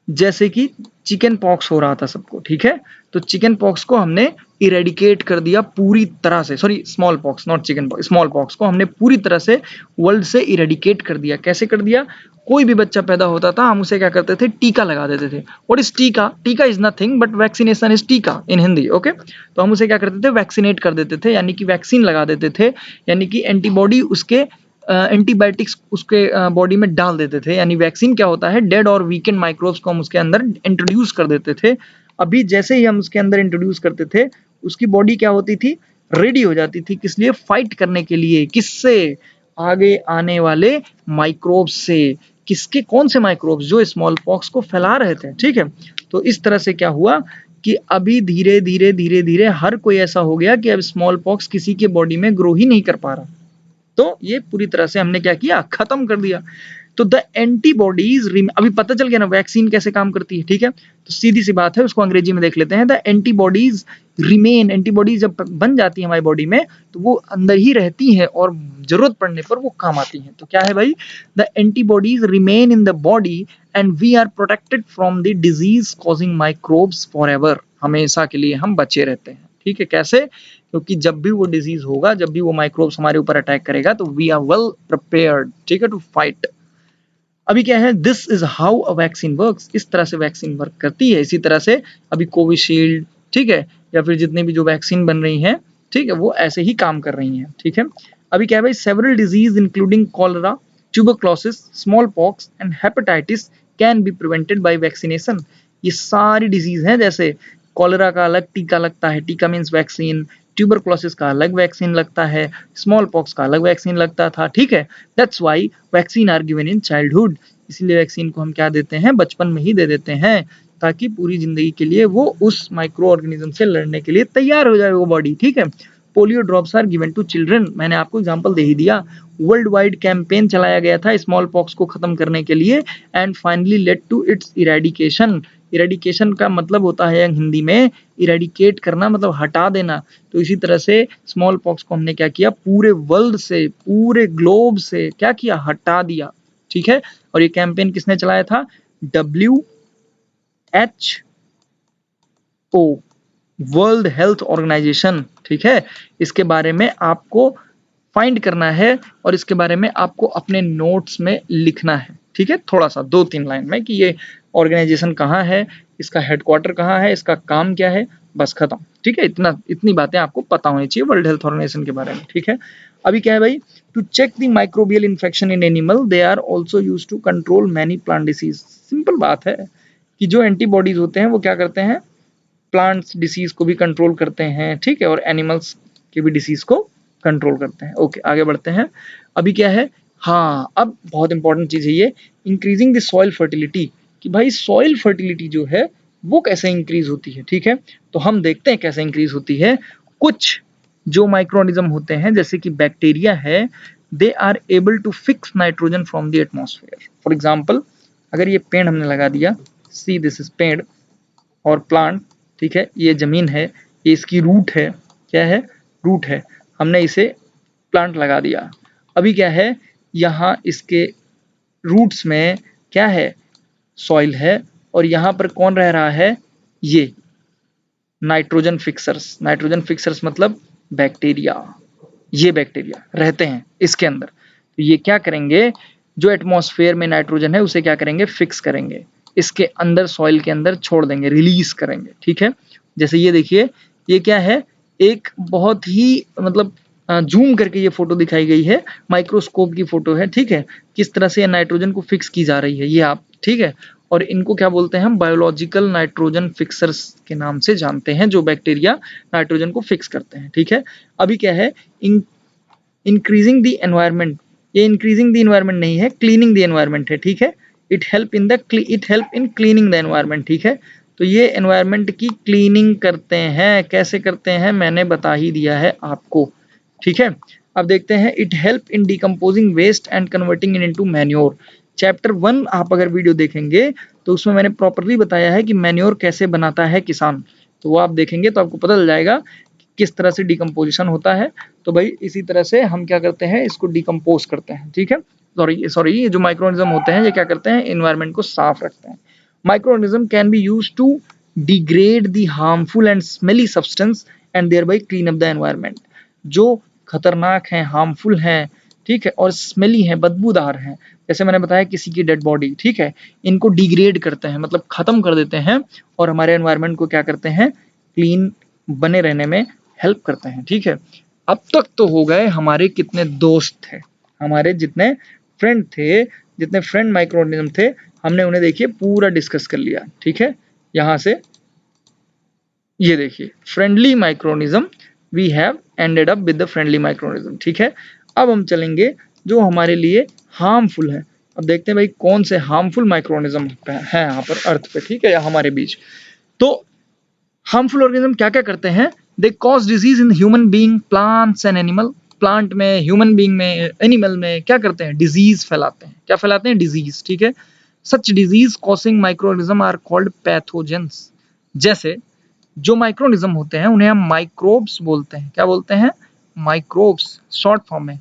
Speaker 1: जैसे कि चिकन पॉक्स हो रहा था सबको, ठीक है, तो चिकन पॉक्स को हमने इरेडिकेट कर दिया पूरी तरह से, sorry small pox, not chicken pox, small pox को हमने पूरी तरह से वर्ल्ड से इरेडिकेट कर दिया। कैसे कर दिया, कोई भी बच्चा पैदा होता था हम उसे क्या करते थे, टीका लगा देते थे। व्हाट इज टीका, टीका is nothing but vaccination is टीका इन हिंदी, ओके। तो हम उसे क्या करते थे, वैक्सीनेट कर देते थे, यानी कि वैक्सीन लगा देते थे, यानी कि एंटीबॉडी उसके एंटीबायोटिक्स उसके बॉडी में डाल देते थे। यानी वैक्सीन क्या होता है, डेड और वीकेंड माइक्रोब्स को हम उसके अंदर इंट्रोड्यूस कर देते थे। अभी जैसे ही हम उसके अंदर इंट्रोड्यूस करते थे, उसकी बॉडी क्या होती थी, रेडी हो जाती थी, किस लिए, फाइट करने के लिए, किससे, आगे आने वाले माइक्रोब्स से। किसके, कौन से माइक्रोब्स, जो स्मॉल पॉक्स को फैला रहे थे, ठीक है। तो इस तरह से क्या हुआ कि अभी धीरे धीरे धीरे धीरे हर कोई ऐसा हो गया कि अब स्मॉल पॉक्स किसी के बॉडी में ग्रो ही नहीं कर पा रहा। तो ये पूरी तरह से हमने क्या किया, खत्म कर दिया। तो द एंटीबॉडीज, अभी पता चल गया ना वैक्सीन कैसे काम करती है, ठीक है। तो सीधी सी बात है, उसको अंग्रेजी में देख लेते हैं। द एंटीबॉडीज रिमेन, एंटीबॉडीज जब बन जाती है हमारी बॉडी में तो वो अंदर ही रहती है और जरूरत पड़ने पर वो काम आती है। तो क्या है भाई, the antibodies remain in the body and we are protected from the disease causing microbes for ever, हमेशा के लिए हम बचे रहते हैं, ठीक है। कैसे, क्योंकि जब भी वो डिजीज होगा, जब भी वो माइक्रोब्स हमारे ऊपर अटैक करेगा तो वी आर वेल प्रिपेयर्ड, ठीक है, टू फाइट। अभी क्या है, this is how a vaccine works, इस तरह से वैक्सीन वर्क करती है। इसी तरह से अभी कोविशील्ड, ठीक है, या फिर जितने भी जो वैक्सीन बन रही हैं, ठीक है, वो ऐसे ही काम कर रही हैं, ठीक है। अभी क्या है भाई, several disease including cholera, tuberculosis, small pox and hepatitis can be prevented by vaccination. ये सारी डिजीज हैं, जैसे कॉलरा का अलग टीका लगता है, टीका मीन्स वैक्सीन, ट्यूबरक्लोसिस का अलग वैक्सीन लगता है, स्मॉल पॉक्स का अलग वैक्सीन लगता था, ठीक है। That's why vaccine are given in childhood, इसलिए वैक्सीन को हम क्या देते हैं, बचपन में ही दे देते हैं, ताकि पूरी जिंदगी के लिए वो उस माइक्रो ऑर्गेनिज्म से लड़ने के लिए तैयार हो जाए वो बॉडी, ठीक है। Polio drops are given to children, मैंने आपको एग्जांपल दे ही दिया। वर्ल्ड वाइड कैंपेन चलाया गया था स्मॉल पॉक्स को खत्म करने के लिए and finally led to its eradication. Eradication का मतलब होता है हिंदी में, इरेडिकेट करना मतलब हटा देना। तो इसी तरह से स्मॉल पॉक्स को हमने क्या किया, पूरे वर्ल्ड से, पूरे ग्लोब से क्या किया, हटा दिया, ठीक है। और ये कैंपेन किसने चलाया था, WHO, वर्ल्ड हेल्थ ऑर्गेनाइजेशन, ठीक है। इसके बारे में आपको फाइंड करना है और इसके बारे में आपको अपने नोट्स में लिखना है, ठीक है, थोड़ा सा 2-3 लाइन में, कि ये ऑर्गेनाइजेशन कहाँ है, इसका हेडक्वार्टर कहाँ है, इसका काम क्या है, बस खत्म, ठीक है। इतनी बातें आपको पता होनी चाहिए वर्ल्ड हेल्थ ऑर्गेनाइजेशन के बारे में, ठीक है। अभी क्या है भाई, to check the microbial infection in animal, they are also use to control many plant disease. Simple बात है कि जो एंटीबॉडीज होते हैं वो क्या करते हैं, प्लांट्स डिसीज को भी कंट्रोल करते हैं, ठीक है, और एनिमल्स के भी डिसीज को कंट्रोल करते हैं। ओके, आगे बढ़ते हैं। अभी क्या है, हाँ, अब बहुत इंपॉर्टेंट चीज है ये, इंक्रीजिंग द सॉइल फर्टिलिटी, कि भाई सॉइल फर्टिलिटी जो है वो कैसे इंक्रीज होती है, ठीक है। तो हम देखते हैं कैसे इंक्रीज होती है। कुछ जो माइक्रोऑर्गेनिज्म होते हैं जैसे कि बैक्टीरिया है, they are able to fix nitrogen from the atmosphere. For example, अगर ये पेड़ हमने लगा दिया, सी दिस इज पेड़ और प्लांट, ठीक है, ये जमीन है, ये इसकी रूट है, क्या है, रूट है, हमने इसे प्लांट लगा दिया। अभी क्या है, यहाँ इसके रूट्स में क्या है, सॉइल है, और यहाँ पर कौन रह रहा है, ये नाइट्रोजन फिक्सर्स। नाइट्रोजन फिक्सर्स मतलब बैक्टीरिया, ये बैक्टीरिया रहते हैं इसके अंदर। तो ये क्या करेंगे, जो एटमॉस्फेयर में नाइट्रोजन है उसे क्या करेंगे, फिक्स करेंगे। इसके अंदर सॉइल के अंदर छोड़ देंगे, रिलीज करेंगे, ठीक है। जैसे ये देखिए, ये क्या है, एक बहुत ही मतलब जूम करके ये फोटो दिखाई गई है, माइक्रोस्कोप की फोटो है, ठीक है। किस तरह से नाइट्रोजन को फिक्स की जा रही है ये आप, ठीक है। और इनको क्या बोलते हैं हम, बायोलॉजिकल नाइट्रोजन फिक्सर्स के नाम से जानते हैं, जो बैक्टीरिया नाइट्रोजन को फिक्स करते हैं, ठीक है। अभी क्या है, इंक्रीजिंग द एनवायरनमेंट, ये इंक्रीजिंग द एनवायरनमेंट नहीं है, क्लीनिंग द एनवायरनमेंट है, ठीक है। It help in cleaning the environment, ठीक है। तो ये एनवायरनमेंट की क्लीनिंग करते हैं, कैसे करते हैं मैंने बता ही दिया है आपको, ठीक है। अब देखते हैं, it help in decomposing waste and converting it into manure. Chapter 1 आप अगर वीडियो देखेंगे तो उसमें मैंने प्रॉपरली बताया है कि मैन्योर कैसे बनाता है किसान, तो वो आप देखेंगे तो आपको पता चल जाएगा कि किस तरह से डिकम्पोजिशन होता है। तो भाई इसी तरह से हम क्या करते हैं, इसको डिकम्पोज करते हैं, ठीक है। सॉरी ये जो माइक्रो ऑर्गेनिज्म होते हैं ये क्या करते हैं, एनवायरनमेंट को साफ रखते हैं। Microorganism can be used to degrade the harmful and smelly substance and thereby clean up the environment. जो खतरनाक हैं, हार्मफुल हैं, ठीक है, और स्मेली हैं, बदबूदार हैं, जैसे मैंने बताया किसी की डेड बॉडी, ठीक है, इनको डिग्रेड करते हैं, मतलब खत्म कर देते हैं, और हमारे एनवायरनमेंट को क्या करते हैं, क्लीन बने रहने में हेल्प करते हैं, ठीक है। अब तक तो हो गए हमारे कितने दोस्त थे, हमारे जितने फ्रेंड थे, जितने फ्रेंड माइक्रो ऑर्गेनिज्म थे, हमने उन्हें देखिए पूरा डिस्कस कर लिया, ठीक है। यहां से ये देखिए, friendly microorganism, we have ended up with the friendly microorganism, ठीक है। अब हम चलेंगे जो हमारे लिए हार्मफुल है। अब देखते हैं भाई कौन से हार्मफुल माइक्रो ऑर्गेनिज्म है यहाँ पर अर्थ पे, ठीक है, या हमारे बीच। तो हार्मफुल ऑर्गेनिज्म क्या क्या करते हैं, they cause disease in human being, plants and animal. Plant में, ह्यूमन बीइंग में, एनिमल में क्या करते हैं, डिजीज फैलाते हैं, क्या फैलाते हैं, डिजीज, ठीक है। Such disease causing micro organism are called pathogens. जैसे जो माइक्रो ऑर्गेनिज्म होते हैं उन्हें हम माइक्रोब्स बोलते हैं, क्या बोलते हैं, माइक्रोब्स, शॉर्ट फॉर्म में,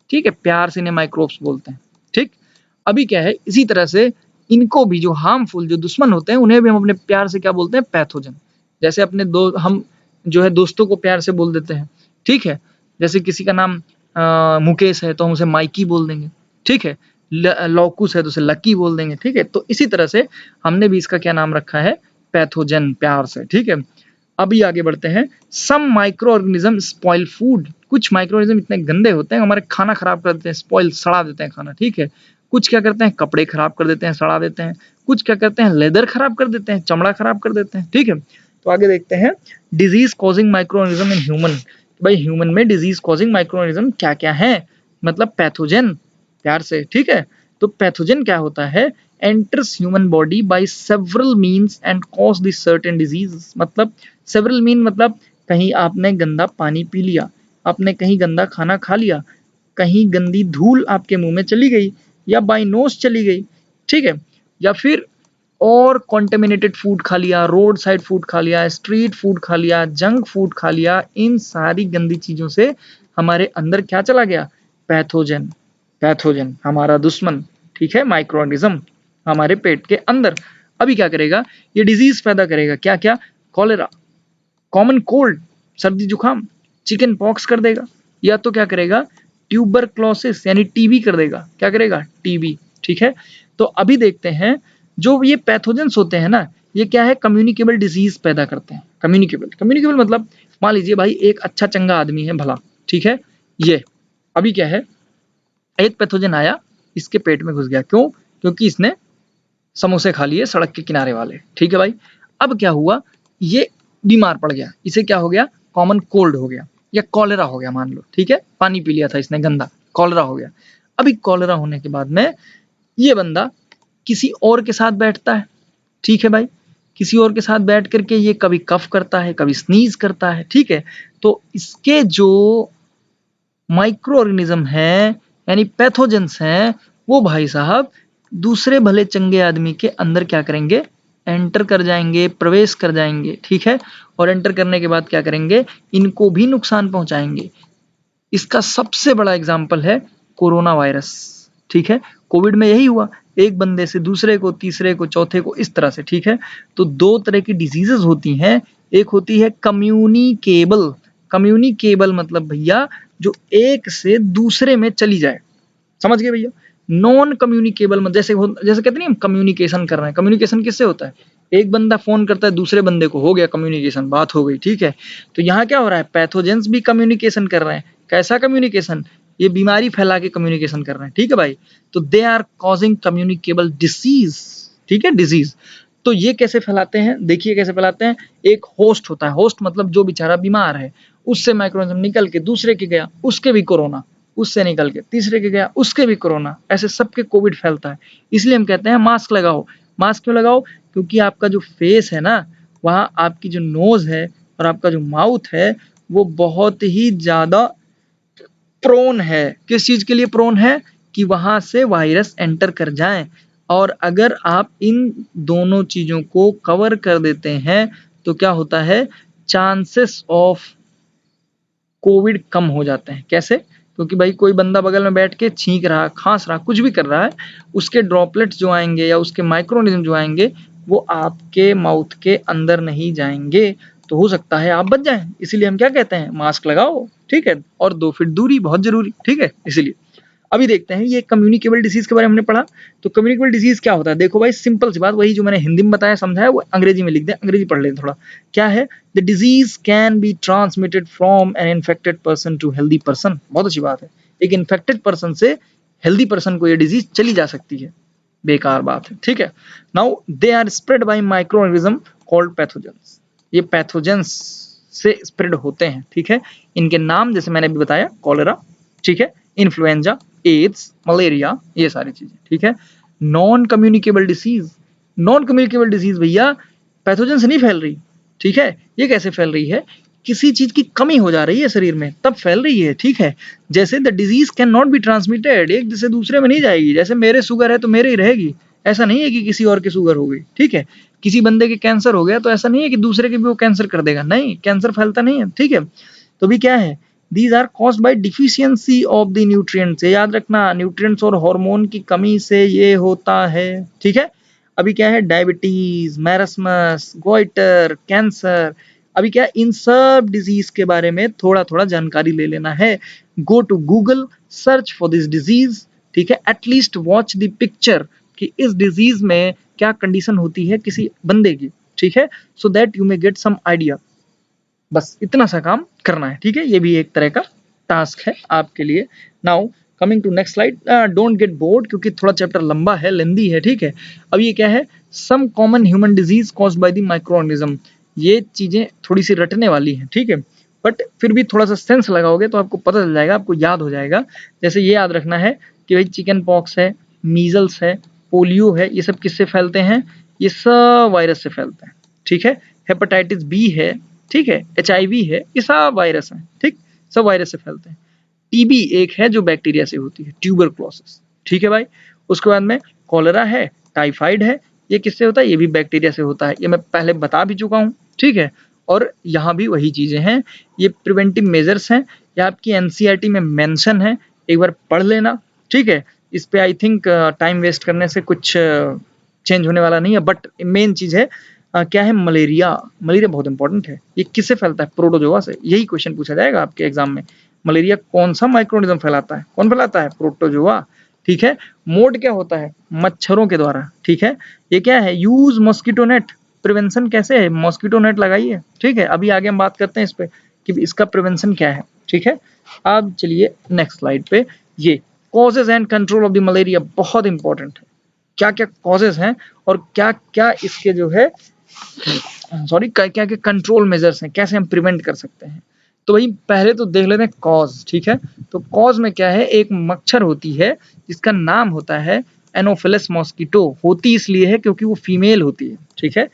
Speaker 1: ठीक है, प्यार से इन्हें माइक्रोब्स बोलते हैं, ठीक। अभी क्या है, इसी तरह से इनको भी, जो हार्मफुल, जो दुश्मन होते हैं, उन्हें भी हम अपने प्यार से क्या बोलते हैं, पैथोजन। जैसे अपने दो हम जो है दोस्तों को प्यार से बोल देते हैं, ठीक है। जैसे किसी का नाम मुकेश है तो हम उसे माइकी बोल देंगे, ठीक है। लौकुस है तो उसे लकी बोल देंगे, ठीक है। तो इसी तरह से हमने भी इसका क्या नाम रखा है, पैथोजन, प्यार से, ठीक है। अभी आगे बढ़ते हैं, some microorganism spoil food. कुछ माइक्रो ऑर्गेनिज्म इतने गंदे होते हैं हमारे खाना खराब कर देते हैं, स्पॉइल, सड़ा देते हैं खाना, ठीक है। कुछ क्या करते हैं, कपड़े खराब कर देते हैं, सड़ा देते हैं। कुछ क्या करते हैं, लेदर खराब कर देते हैं, चमड़ा खराब कर देते हैं, ठीक है। तो आगे देखते हैं, disease causing micro organism in human. भाई ह्यूमन में डिजीज कॉजिंग माइक्रो ऑर्गेनिज्म क्या क्या है, मतलब पैथोजन, प्यार से, ठीक है। तो पैथोजन क्या होता है, enters human body by several means and cause the certain disease. मतलब सेवरल मीन मतलब कहीं आपने गंदा पानी पी लिया, आपने कहीं गंदा खाना खा लिया, कहीं गंदी धूल आपके मुंह में चली गई, या बाय नोज चली गई, ठीक है। या फिर और कॉन्टेमिनेटेड फूड खा लिया, रोड साइड फूड खा लिया, स्ट्रीट फूड खा लिया, जंक फूड खा लिया, इन सारी गंदी चीजों से हमारे अंदर क्या चला गया, पैथोजन। पैथोजन हमारा दुश्मन, ठीक है, माइक्रो ऑर्गेनिज्म हमारे पेट के अंदर। अभी क्या करेगा, ये डिजीज पैदा करेगा, क्या क्या, कॉलेरा, कॉमन कोल्ड, सर्दी जुकाम, चिकन पॉक्स कर देगा, या तो क्या करेगा, ट्यूबरक्लोसिस यानी टीबी कर देगा, क्या करेगा, टीबी, ठीक है। तो अभी देखते हैं, जो ये पैथोजेंस होते हैं ना, ये क्या है, कम्युनिकेबल डिजीज पैदा करते हैं। कम्युनिकेबल, कम्युनिकेबल मतलब मान लीजिए भाई एक अच्छा चंगा आदमी है भला, ठीक है, ये अभी क्या है, एक पैथोजन आया, इसके पेट में घुस गया, क्यों, क्योंकि इसने समोसे खा लिए सड़क के किनारे वाले, ठीक है भाई। अब क्या हुआ, ये बीमार पड़ गया, इसे क्या हो गया, कॉमन कोल्ड हो गया, या कॉलेरा हो गया मान लो, ठीक है, पानी पी लिया था इसने गंदा, कॉलेरा हो गया। अभी कॉलेरा होने के बाद में ये बंदा किसी और के साथ बैठता है, ठीक है भाई, किसी और के साथ बैठ करके ये कभी कफ करता है, कभी स्नीज करता है, ठीक है। तो इसके जो माइक्रो ऑर्गेनिज्म है, यानी पैथोजेंस हैं, वो भाई साहब दूसरे भले चंगे आदमी के अंदर क्या करेंगे, एंटर कर जाएंगे, प्रवेश कर जाएंगे, ठीक है। और एंटर करने के बाद क्या करेंगे, इनको भी नुकसान पहुंचाएंगे। इसका सबसे बड़ा एग्जाम्पल है कोरोना वायरस, ठीक है। कोविड में यही हुआ, एक बंदे से दूसरे को, तीसरे को, चौथे को, इस तरह से, ठीक है। तो दो तरह की डिजीजेस होती हैं, एक होती है कम्युनिकेबल। कम्युनिकेबल मतलब भैया जो एक से दूसरे में चली जाए, समझ गए भैया। नॉन कम्युनिकेबल मतलब जैसे कहते नहीं हम कम्युनिकेशन कर रहे हैं, कम्युनिकेशन किससे होता है, एक बंदा फोन करता है दूसरे बंदे को, हो गया कम्युनिकेशन, बात हो गई, ठीक है। तो यहाँ क्या हो रहा है, पैथोजेंस भी कम्युनिकेशन कर रहे हैं। कैसा कम्युनिकेशन, ये बीमारी फैला के कम्युनिकेशन कर रहे हैं, ठीक है भाई। तो they are causing communicable disease, ठीक है, डिजीज। तो ये कैसे फैलाते हैं, देखिए कैसे फैलाते हैं। एक होस्ट होता है, होस्ट मतलब जो बेचारा बीमार है, उससे माइक्रोऑर्गेनिज्म निकल के दूसरे के गया, उसके भी कोरोना, उससे निकल के तीसरे के गया, उसके भी कोरोना, ऐसे सबके कोविड फैलता है। इसलिए हम कहते हैं मास्क लगाओ। मास्क क्यों लगाओ, क्योंकि आपका जो फेस है ना, वहाँ आपकी जो नोज है और आपका जो माउथ है, वो बहुत ही ज्यादा प्रोन है। किस चीज के लिए प्रोन है, कि वहां से वायरस एंटर कर जाए। और अगर आप इन दोनों चीजों को कवर कर देते हैं तो क्या होता है, चांसेस ऑफ कोविड कम हो जाते हैं। कैसे, क्योंकि भाई कोई बंदा बगल में बैठ के छींक रहा, खांस रहा, कुछ भी कर रहा है, उसके ड्रॉपलेट्स जो आएंगे या उसके माइक्रोऑर्गेनिज्म जो आएंगे, वो आपके माउथ के अंदर नहीं जाएंगे, तो हो सकता है आप बच जाएं। इसीलिए हम क्या कहते हैं, मास्क लगाओ, ठीक है, और 2 फीट दूरी बहुत जरूरी, ठीक है। इसीलिए अभी देखते हैं ये कम्युनिकेबल डिजीज के बारे में हमने पढ़ा। तो कम्युनिकेबल डिजीज क्या होता है, देखो भाई सिंपल सी बात, वही जो मैंने हिंदी में बताया समझाया वो अंग्रेजी में लिख दें, अंग्रेजी पढ़ लें थोड़ा। क्या है, the disease can be transmitted from an infected person to healthy person. बहुत अच्छी बात है, एक इन्फेक्टेड पर्सन से हेल्दी पर्सन को ये डिजीज चली जा सकती है, बेकार बात है, ठीक है। Now they are spread by microorganism called pathogens. ये पैथोजेंस से स्प्रेड होते हैं, ठीक है। इनके नाम जैसे मैंने अभी बताया, कॉलेरा, ठीक है, इन्फ्लुएंजा, एड्स, मलेरिया, ये सारी चीजें, ठीक है। Non communicable disease, non communicable disease भैया पैथोजन से नहीं फैल रही, ठीक है। ये कैसे फैल रही है, किसी चीज की कमी हो जा रही है शरीर में तब फैल रही है, ठीक है। जैसे the disease can not be transmitted, एक से दूसरे में नहीं जाएगी। जैसे मेरे शुगर है तो मेरे ही रहेगी, ऐसा नहीं है कि किसी और के शुगर हो गई, ठीक है। किसी बंदे के कैंसर हो गया तो ऐसा नहीं है कि दूसरे के भी वो कैंसर कर देगा, नहीं, कैंसर फैलता नहीं है, ठीक है। तो भी क्या है, these are caused by deficiency of the nutrients। ये याद रखना, न्यूट्रिएंट्स और हार्मोन की कमी से ये होता है, ठीक है। अभी क्या है, डायबिटीज, मैरस्मस, गोइटर, कैंसर। अभी क्या, इन सब डिजीज के बारे में थोड़ा थोड़ा जानकारी ले लेना है। Go to Google, search for this disease, ठीक है। एटलीस्ट वॉच द पिक्चर कि इस डिजीज में क्या कंडीशन होती है किसी बंदे की, ठीक है, so that you may get some idea. बस इतना सा काम करना है, ठीक है। ये भी एक तरह का टास्क है आपके लिए। Now coming to next slide, don't get bored, क्योंकि थोड़ा चैप्टर लंबा है, लेंदी है, ठीक है। अब ये क्या है, some common human disease caused by the microorganism. ये चीजें थोड़ी सी रटने वाली हैं, ठीक है, बट फिर भी थोड़ा सा सेंस लगाओगे तो आपको पता चल जाएगा, आपको याद हो जाएगा। जैसे ये याद रखना है कि भाई चिकन पॉक्स है, मीजल्स है, पोलियो है, ये सब किससे फैलते हैं, ये सब वायरस से फैलते हैं, ठीक है। हेपेटाइटिस बी है, ठीक है, HIV है, ये सब वायरस हैं, ठीक, सब वायरस से फैलते हैं। टीबी एक है जो बैक्टीरिया से होती है, ट्यूबरक्लोसिस, ठीक है भाई। उसके बाद में कॉलेरा है, टाइफाइड है, ये किससे होता है, ये भी बैक्टीरिया से होता है, ये मैं पहले बता भी चुका हूँ, ठीक है। और यहाँ भी वही चीजें हैं, ये प्रिवेंटिव मेजर्स हैं, ये आपकी NCERT में मेंशन है, एक बार पढ़ लेना, ठीक है। इस पे आई थिंक टाइम वेस्ट करने से कुछ चेंज होने वाला नहीं है, बट मेन चीज है क्या है, मलेरिया। मलेरिया बहुत इंपॉर्टेंट है, ये किससे फैलता है, प्रोटोजोआ से। यही क्वेश्चन पूछा जाएगा आपके एग्जाम में, मलेरिया कौन सा माइक्रोऑर्गेनिज्म फैलाता है, कौन फैलाता है, प्रोटोजोआ, ठीक है। मोड क्या होता है, मच्छरों के द्वारा, ठीक है। ये क्या है, यूज मॉस्किटो नेट, प्रिवेंशन कैसे है, मॉस्किटो नेट लगाइए, ठीक है। अभी आगे हम बात करते हैं इस पे कि इसका प्रिवेंशन क्या है, ठीक है। अब चलिए नेक्स्ट स्लाइड पे, ये causes and control of the malaria बहुत इंपॉर्टेंट है। क्या क्या कॉजेज हैं और क्या क्या इसके जो है सॉरी क्या क्या कंट्रोल मेजर्स हैं, कैसे हम प्रिवेंट कर सकते हैं। तो वही पहले तो देख लेते हैं कॉज, ठीक है। तो कॉज में क्या है, एक मच्छर होती है जिसका नाम होता है एनोफिलस मॉस्किटो। होती इसलिए है क्योंकि वो फीमेल होती है, ठीक है।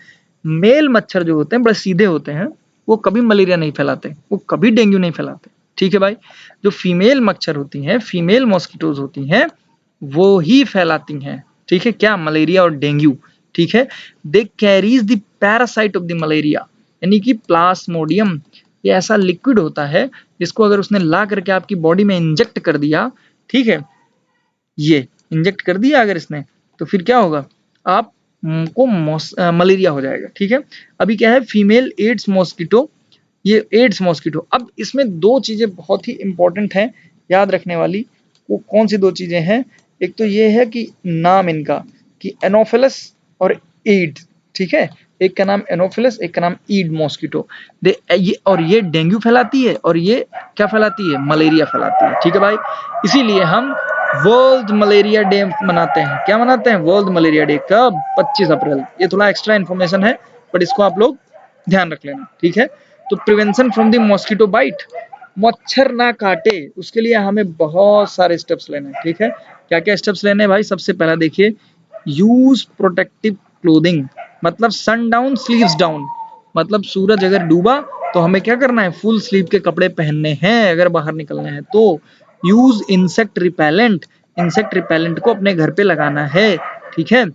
Speaker 1: मेल मच्छर जो होते हैं बड़े सीधे होते हैं, वो कभी मलेरिया नहीं फैलाते, वो कभी डेंगू नहीं फैलाते, ठीक है भाई। जो फीमेल मच्छर होती हैं, फीमेल मॉस्किटोज होती हैं, वो ही फैलाती हैं, ठीक है, क्या, मलेरिया और डेंगू, ठीक है। They carries the parasite of the malaria, यानी कि प्लाज्मोडियम। ये ऐसा लिक्विड होता है जिसको अगर उसने ला करके आपकी बॉडी में इंजेक्ट कर दिया, ठीक है, ये इंजेक्ट कर दिया अगर इसने, तो फिर क्या होगा, आप को मलेरिया हो जाएगा, ठीक है। अभी क्या है, फीमेल एड्स मॉस्किटो, ये एड्स मॉस्किटो। अब इसमें दो चीजें बहुत ही इंपॉर्टेंट हैं याद रखने वाली, वो कौन सी दो चीजें हैं, एक तो ये है कि नाम इनका कि एनोफिलस और ईड, ठीक है, एक का नाम एनोफिलस, एक का नाम ईड मॉस्किटो। ये डेंगू फैलाती है और ये क्या फैलाती है, मलेरिया फैलाती है, ठीक है भाई। इसीलिए हम वर्ल्ड मलेरिया डे मनाते हैं। क्या मनाते हैं, वर्ल्ड मलेरिया डे, कब, 25 अप्रैल। ये थोड़ा एक्स्ट्रा इन्फॉर्मेशन है बट इसको आप लोग ध्यान रख लेना, ठीक है। तो prevention from the mosquito bite, मच्छर ना काटे उसके लिए हमें बहुत सारे स्टेप्स लेने हैं, ठीक है। क्या क्या स्टेप्स लेने हैं भाई, सबसे पहला देखिए, यूज प्रोटेक्टिव क्लोथिंग, मतलब सन डाउन स्लीव्स डाउन, मतलब सूरज अगर डूबा तो हमें क्या करना है, फुल स्लीव के कपड़े पहनने हैं अगर बाहर निकलना है तो। Use insect repellent, insect repellent को अपने घर पे लगाना है, ठीक है।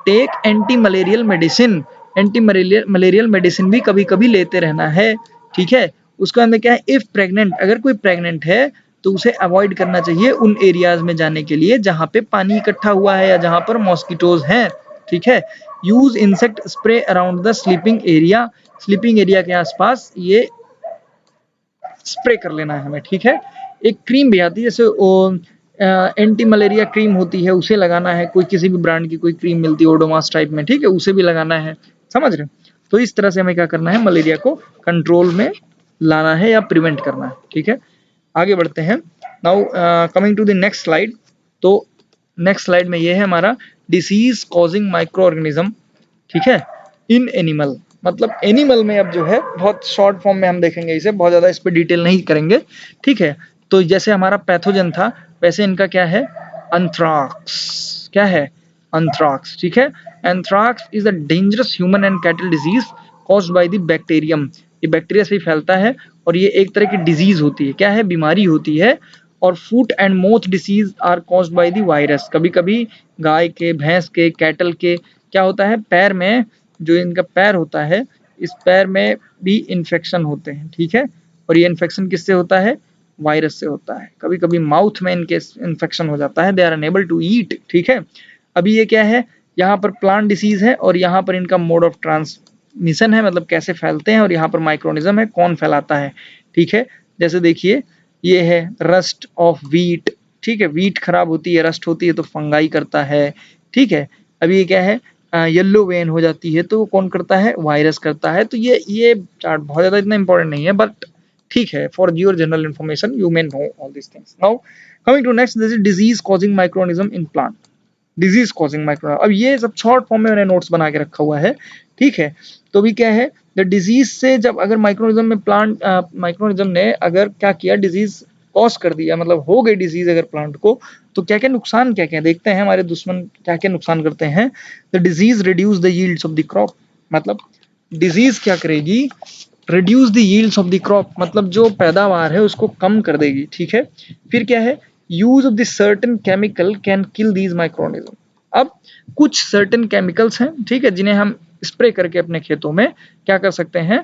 Speaker 1: Take anti malarial medicine, anti malarial medicine भी कभी कभी लेते रहना है, ठीक है। उसके अंदर क्या है, इफ प्रेग्नेंट, अगर कोई प्रेग्नेंट है तो उसे अवॉइड करना चाहिए उन एरियाज में जाने के लिए जहां पे पानी इकट्ठा हुआ है या जहां पर मॉस्किटोज हैं, ठीक है। Use insect spray around the sleeping area, sleeping area के आसपास ये स्प्रे कर लेना है हमें, ठीक है। एक क्रीम भी आती है जैसे एंटी मलेरिया क्रीम होती है, उसे लगाना है, कोई किसी भी ब्रांड की कोई क्रीम मिलती है ओडोमॉस टाइप में, ठीक है, उसे भी लगाना है, समझ रहे हो। तो इस तरह से हमें क्या करना है, मलेरिया को कंट्रोल में लाना है या प्रिवेंट करना है, ठीक है। आगे बढ़ते हैं। Now coming to the next slide. तो नेक्स्ट स्लाइड में ये है हमारा डिसीज कॉजिंग माइक्रो ऑर्गेनिज्म, ठीक है, इन एनिमल, मतलब एनिमल में अब जो है बहुत शॉर्ट फॉर्म में हम देखेंगे इसे, बहुत ज्यादा इस पे डिटेल नहीं करेंगे, ठीक है। तो जैसे हमारा पैथोजन था वैसे इनका क्या है, अंथ्राक्स, क्या है, अंथ्राक्स, ठीक है। Anthrax is a dangerous human and cattle disease caused by the bacterium, ये बैक्टीरिया से ही फैलता है और ये एक तरह की डिजीज होती है, क्या है, बीमारी होती है। और foot and mouth disease are caused by the virus, कभी कभी गाय के, भैंस के, कैटल के क्या होता है, पैर में, जो इनका पैर होता है इस पैर में भी इन्फेक्शन होते हैं, ठीक है। और ये इन्फेक्शन किससे होता है, वायरस से होता है। कभी कभी माउथ में इनके इन्फेक्शन हो जाता है, they are unable to eat, ठीक है। अभी ये क्या है, यहाँ पर प्लांट डिसीज है और यहाँ पर इनका मोड ऑफ ट्रांसमिशन है, मतलब कैसे फैलते हैं, और यहाँ पर माइक्रोनिज्म है, कौन फैलाता है, ठीक है। जैसे देखिए ये है रस्ट ऑफ व्हीट, ठीक है, व्हीट खराब होती है, रस्ट होती है तो फंगाई करता है, ठीक है। अभी ये क्या है, येलो वेन हो जाती है तो कौन करता है, वायरस करता है। तो ये चार्ट बहुत ज्यादा इतना इंपॉर्टेंट नहीं है बट ठीक है, for your general information you may know all this things. Now coming to next, this is disease causing microorganism in plant, disease causing micro, अब ये सब शॉर्ट फॉर्म में मैंने नोट्स बना के रखा हुआ है, ठीक है। तो भी क्या है, द डिजीज से जब अगर माइक्रोनिज्म में प्लांट माइक्रोनिज्म ने अगर क्या किया, डिजीज कॉज कर दिया, मतलब हो गई डिजीज अगर प्लांट को, तो क्या क्या नुकसान क्या क्या देखते हैं, हमारे दुश्मन क्या क्या नुकसान करते हैं। The disease reduce the yields of the crop, मतलब डिजीज क्या करेगी, reduce the yields of the crop, मतलब जो पैदावार है उसको कम कर देगी, ठीक है। फिर क्या है, use of the certain chemical can kill these माइक्रोनिज्म, अब कुछ सर्टेन केमिकल्स हैं, ठीक है, जिन्हें हम स्प्रे करके अपने खेतों में क्या कर सकते हैं,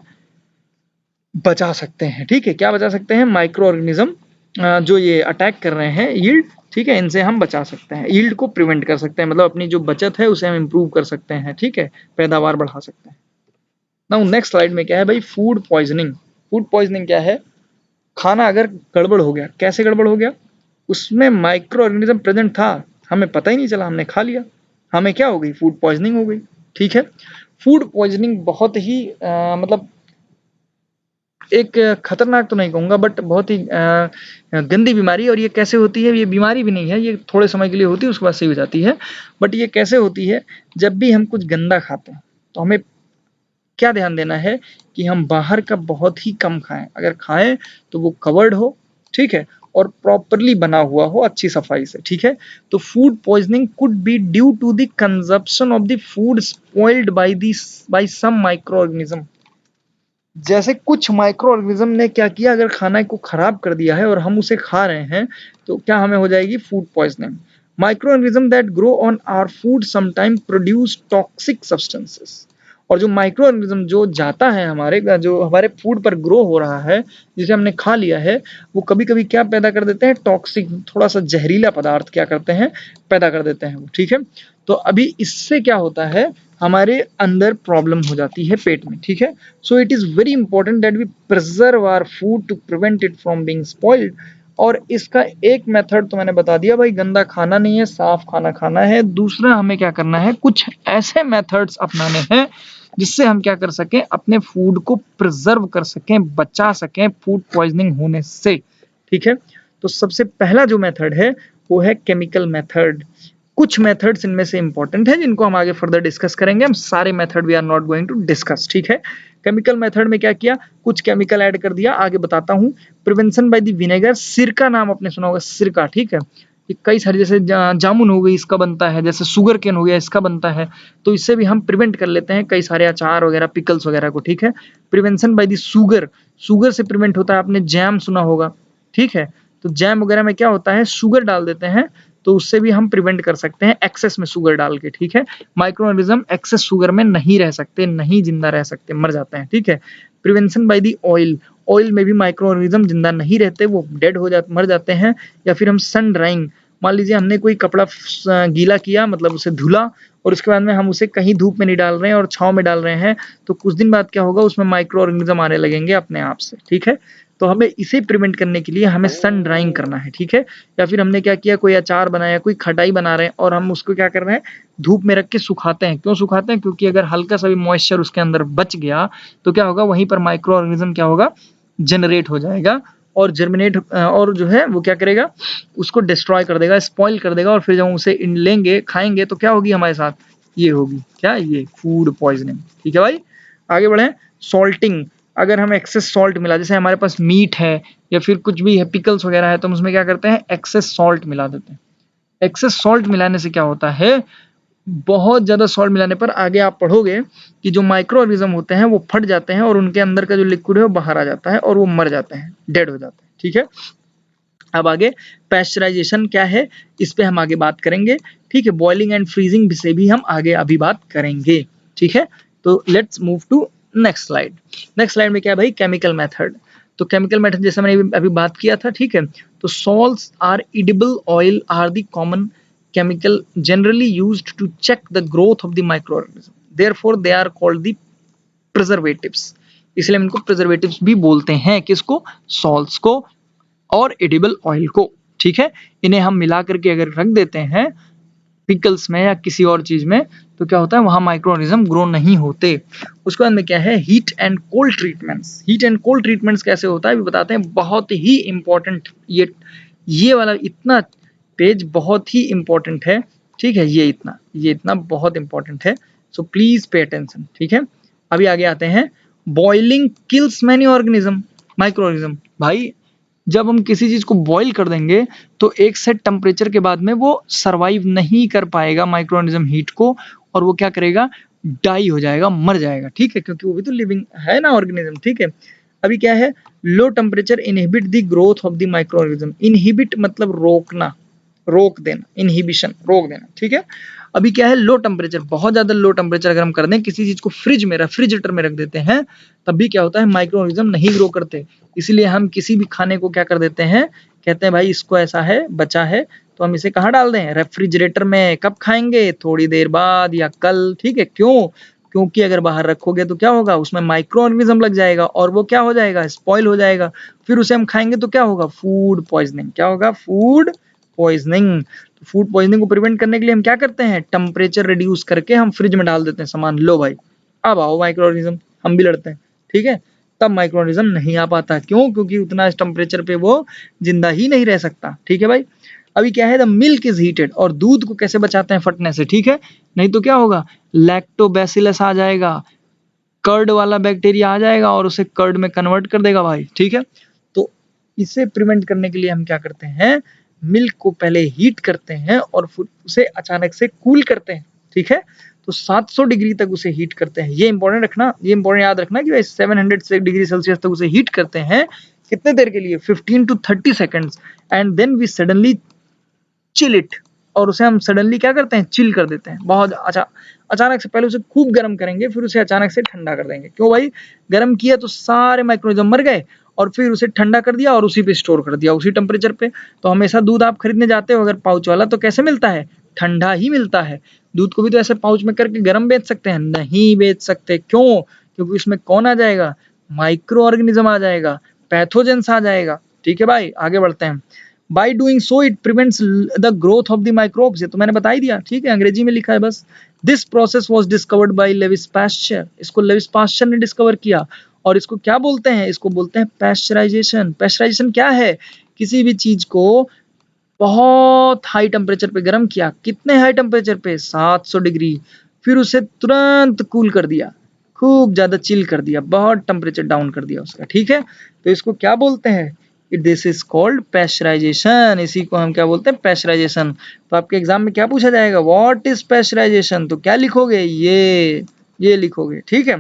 Speaker 1: बचा सकते हैं, ठीक है। क्या बचा सकते हैं, माइक्रो ऑर्गेनिज्म जो ये अटैक कर रहे हैं यील्ड, ठीक है, इनसे हम बचा सकते हैं, यील्ड को प्रिवेंट कर सकते हैं, मतलब अपनी जो बचत है उसे हम इंप्रूव कर सकते हैं, ठीक है, पैदावार बढ़ा सकते हैं। नाउ नेक्स्ट स्लाइड में क्या है भाई, फूड पॉइजनिंग। फूड पॉइजनिंग क्या है, खाना अगर गड़बड़ हो गया, कैसे गड़बड़ हो गया, उसमें माइक्रो ऑर्गेनिज्म प्रेजेंट था, हमें पता ही नहीं चला, हमने खा लिया, हमें क्या हो गई, फूड पॉइजनिंग हो गई, ठीक है। फूड पॉइजनिंग बहुत ही मतलब एक खतरनाक तो नहीं कहूंगा बट बहुत ही गंदी बीमारी है। और ये कैसे होती है, ये बीमारी भी नहीं है, ये थोड़े समय के लिए होती है उसके बाद सही हो जाती है। बट ये कैसे होती है, जब भी हम कुछ गंदा खाते हैं तो हमें क्या ध्यान देना है कि हम बाहर का बहुत ही कम खाएं, अगर खाएं तो वो कवर्ड हो, ठीक है, और प्रॉपरली बना हुआ हो अच्छी सफाई से, ठीक है। तो food poisoning could be due to the consumption of the food spoiled by some microorganism, जैसे कुछ माइक्रो ऑर्गेनिज्म ने क्या किया, अगर खाना को खराब कर दिया है और हम उसे खा रहे हैं तो क्या हमें हो जाएगी, food poisoning. Microorganism that grow on our food sometime produce toxic substances, और जो माइक्रो ऑर्गेनिज्म जो जाता है हमारे, जो हमारे फूड पर ग्रो हो रहा है, जिसे हमने खा लिया है, वो कभी कभी क्या पैदा कर देते हैं, टॉक्सिक, थोड़ा सा जहरीला पदार्थ क्या करते हैं, पैदा कर देते हैं, ठीक है। तो अभी इससे क्या होता है, हमारे अंदर प्रॉब्लम हो जाती है पेट में, ठीक है। So it is very important that we preserve our food to prevent it from being spoiled, और इसका एक मेथड तो मैंने बता दिया भाई, गंदा खाना नहीं है, साफ खाना खाना है। दूसरा हमें क्या करना है, कुछ ऐसे मेथड्स अपनाने हैं जिससे हम क्या कर सकें, अपने फूड को प्रिजर्व कर सकें, बचा सकें फूड पॉइजनिंग होने से। ठीक है, तो सबसे पहला जो मेथड है वो है केमिकल मेथड। कुछ मेथड्स इनमें से इंपॉर्टेंट है जिनको हम आगे फर्दर डिस्कस करेंगे। हम सारे method we are not going to discuss. ठीक है, केमिकल मेथड में क्या किया, कुछ केमिकल ऐड कर दिया, आगे बताता हूं। प्रिवेंशन बाय द विनेगर, सिरका नाम आपने सुना होगा, सिरका। ठीक है, ये कई सारे जैसे जामुन हो गई इसका बनता है, जैसे शुगर केन हो गया इसका बनता है, तो इससे भी हम प्रिवेंट कर लेते हैं कई सारे अचार वगैरह, पिकल्स वगैरह को। ठीक है, prevention by the sugar, sugar से प्रिवेंट होता है, आपने जैम सुना होगा। ठीक है, तो जैम वगैरह में क्या होता है, शुगर डाल देते हैं, तो उससे भी हम प्रिवेंट कर सकते हैं एक्सेस में शुगर डाल के। ठीक है, माइक्रो ऑर्गेनिज्म एक्सेस शुगर में नहीं रह सकते, नहीं जिंदा रह सकते, मर जाते हैं। ठीक है, prevention by the oil, oil में भी माइक्रो ऑर्गेनिज्म जिंदा नहीं रहते, वो डेड हो जाते, मर जाते हैं। या फिर हम सन ड्राइंग, मान लीजिए हमने कोई कपड़ा गीला किया, मतलब उसे धुला, और उसके बाद में हम उसे कहीं धूप में नहीं डाल रहे हैं और छांव में डाल रहे हैं, तो कुछ दिन बाद क्या होगा, उसमें माइक्रो ऑर्गेनिज्म आने लगेंगे अपने आप से। ठीक है, तो हमें इसे प्रिवेंट करने के लिए हमें सन ड्राइंग करना है। ठीक है, या फिर हमने क्या किया, कोई अचार बनाया, कोई खटाई बना रहे हैं और हम उसको क्या कर रहे हैं, धूप में रख के सुखाते हैं। क्यों सुखाते हैं, क्योंकि अगर हल्का सा भी मॉइस्चर उसके अंदर बच गया तो क्या होगा, वहीं पर माइक्रो ऑर्गेनिज्म क्या होगा, जनरेट हो जाएगा और जर्मिनेट, और जो है वो क्या करेगा, उसको डिस्ट्रॉय कर देगा, स्पॉइल कर देगा, और फिर जब हम उसे लेंगे खाएंगे तो क्या होगी हमारे साथ, ये होगी क्या, ये फूड पॉइजनिंग। ठीक है भाई, आगे बढ़े। सॉल्टिंग, अगर हम एक्सेस सॉल्ट मिला, जैसे हमारे पास मीट है या फिर कुछ भी है, पिकल्स वगैरह है, तो हम उसमें क्या करते हैं, एक्सेस सॉल्ट मिला देते हैं। एक्सेस सॉल्ट मिलाने से क्या होता है, बहुत ज्यादा सॉल्ट मिलाने पर आगे आप पढ़ोगे कि जो माइक्रो ऑर्गेनिज्म होते हैं वो फट जाते हैं और उनके अंदर का जो लिक्विड है वो बाहर आ जाता है और वो मर जाते हैं, डेड हो जाते हैं। ठीक है, अब आगे पैस्चराइजेशन क्या है, इस पे हम आगे बात करेंगे। ठीक है, बॉइलिंग एंड फ्रीजिंग से भी हम आगे अभी बात करेंगे। ठीक है, तो let's move to next slide. Next slide में क्या है भाई, केमिकल मेथड। तो केमिकल मेथड जैसे मैंने अभी बात किया था। ठीक है, तो salts are edible oil are the common chemical generally used to check the growth of the microorganism, therefore they are called the preservatives। इसलिए हम इनको प्रिजर्वेटिव्स भी बोलते हैं, किसको, सॉल्ट्स को और एडिबल ऑयल को। ठीक है, इन्हें हम मिला करके अगर रख देते हैं पिकल्स में या किसी और चीज में, तो क्या होता है, वहां माइक्रो ऑर्गेनिज्म ग्रो नहीं होते। उसके बाद में क्या है, heat and cold treatments. Heat and cold treatments कैसे होता है भी बताते हैं, बहुत ही इंपॉर्टेंट। ये वाला इतना पेज बहुत ही इंपॉर्टेंट है। ठीक है, ये इतना बहुत इंपॉर्टेंट है, सो प्लीज पे अटेंशन। ठीक है, अभी आगे आते हैं। Boiling kills many organism, micro organism. भाई जब हम किसी चीज को बॉईल कर देंगे तो एक सेट टेम्परेचर के बाद में वो सरवाइव नहीं कर पाएगा माइक्रो ऑर्गेनिज्म हीट को, और वो क्या करेगा, डाई हो जाएगा, मर जाएगा। ठीक है, क्योंकि वो भी तो लिविंग है ना ऑर्गेनिज्म। ठीक है, अभी क्या है, low temperature inhibit the growth of the micro organism. Inhibit मतलब रोकना, रोक देना, इनहिबिशन रोक देना। ठीक है, अभी क्या है, लो टेम्परेचर, बहुत ज्यादा लो टेम्परेचर अगर हम कर दें किसी चीज को, फ्रिज में, रेफ्रिजरेटर में रख देते हैं, तब भी क्या होता है, माइक्रो ऑर्गेनिज्म नहीं ग्रो करते। इसलिए हम किसी भी खाने को क्या कर देते हैं, कहते हैं भाई इसको ऐसा है, बचा है, तो हम इसे कहाँ डाल दें, रेफ्रिजरेटर में। कब खाएंगे, थोड़ी देर बाद या कल। ठीक है, क्यों, क्योंकि अगर बाहर रखोगे तो क्या होगा, उसमें माइक्रो ऑर्गेनिज्म लग जाएगा और वो क्या हो जाएगा, स्पॉइल हो जाएगा, फिर उसे हम खाएंगे तो क्या होगा, फूड पॉइजनिंग। क्या होगा, फूड पॉइजनिंग। तो फूड पॉइजनिंग को प्रिवेंट करने के लिए हम क्या करते हैं, टेम्परेचर रिड्यूस करके हम फ्रिज में डाल देते हैं सामान। लो भाई अब आओ माइक्रो ऑर्गेनिज्म, हम भी लड़ते हैं। ठीक है, तब माइक्रो ऑर्गेनिज्म नहीं आ पाता, क्यों, क्योंकि उतना टेम्परेचर पे वो जिंदा ही नहीं रह सकता। ठीक है भाई, अभी क्या है, द मिल्क इज हीटेड, और दूध को कैसे बचाते हैं फटने से। ठीक है, नहीं तो क्या होगा, लैक्टोबैसिलस आ जाएगा, कर्ड वाला बैक्टीरिया आ जाएगा और उसे कर्ड में कन्वर्ट कर देगा भाई। ठीक है, तो इसे प्रिवेंट करने के लिए हम क्या करते हैं, मिल्क को पहले हीट करते हैं और फिर उसे अचानक से कूल करते हैं। ठीक है, तो 700 डिग्री तक उसे हीट करते हैं। ये इंपॉर्टेंट रखना, ये इंपॉर्टेंट याद रखना कि भाई 700 डिग्री सेल्सियस तक उसे हीट करते हैं। कितने देर के लिए, 15 to 30 seconds, and then we suddenly chill it, और उसे हम सडनली क्या करते हैं, चिल कर देते हैं। बहुत अच्छा, अचानक से पहले उसे खूब गर्म करेंगे, फिर उसे अचानक से ठंडा कर देंगे। क्यों भाई, गर्म किया तो सारे माइक्रोनिज्म मर गए, और फिर उसे ठंडा कर दिया और उसी पे स्टोर कर दिया, उसी टेम्परेचर पे। तो हमेशा दूध आप खरीदने जाते हो अगर पाउच वाला, तो कैसे मिलता है, ठंडा ही मिलता है। दूध को भी तो ऐसे पाउच में करके गर्म बेच सकते हैं, नहीं बेच सकते। क्यों, क्योंकि उसमें कौन आ जाएगा, माइक्रो ऑर्गेनिज्म आ जाएगा, पैथोजेंस आ जाएगा। ठीक है भाई, आगे बढ़ते हैं। By doing so it prevents the growth of the microbes, ये तो मैंने बता ही दिया, ठीक है, अंग्रेजी में लिखा है बस। This process was discovered by Louis Pasteur, इसको लेविस पास्चर ने डिस्कवर किया। और इसको क्या बोलते हैं? इसको बोलते हैं पैस्चराइजेशन। पैस्चराइजेशन क्या है? किसी भी चीज को बहुत हाई टेम्परेचर पे गर्म किया, कितने हाई टेम्परेचर पे? 700 डिग्री। फिर उसे तुरंत कूल कर दिया, खूब ज्यादा चिल कर दिया, बहुत टेम्परेचर डाउन कर दिया उसका, ठीक है। तो इसको क्या बोलते हैं? दिस इज कॉल्ड पैस्चराइजेशन, इसी को हम क्या बोलते हैं? पैस्चराइजेशन। तो आपके एग्जाम में क्या पूछा जाएगा? What is pasteurisation? तो क्या लिखोगे? ये लिखोगे, ठीक है।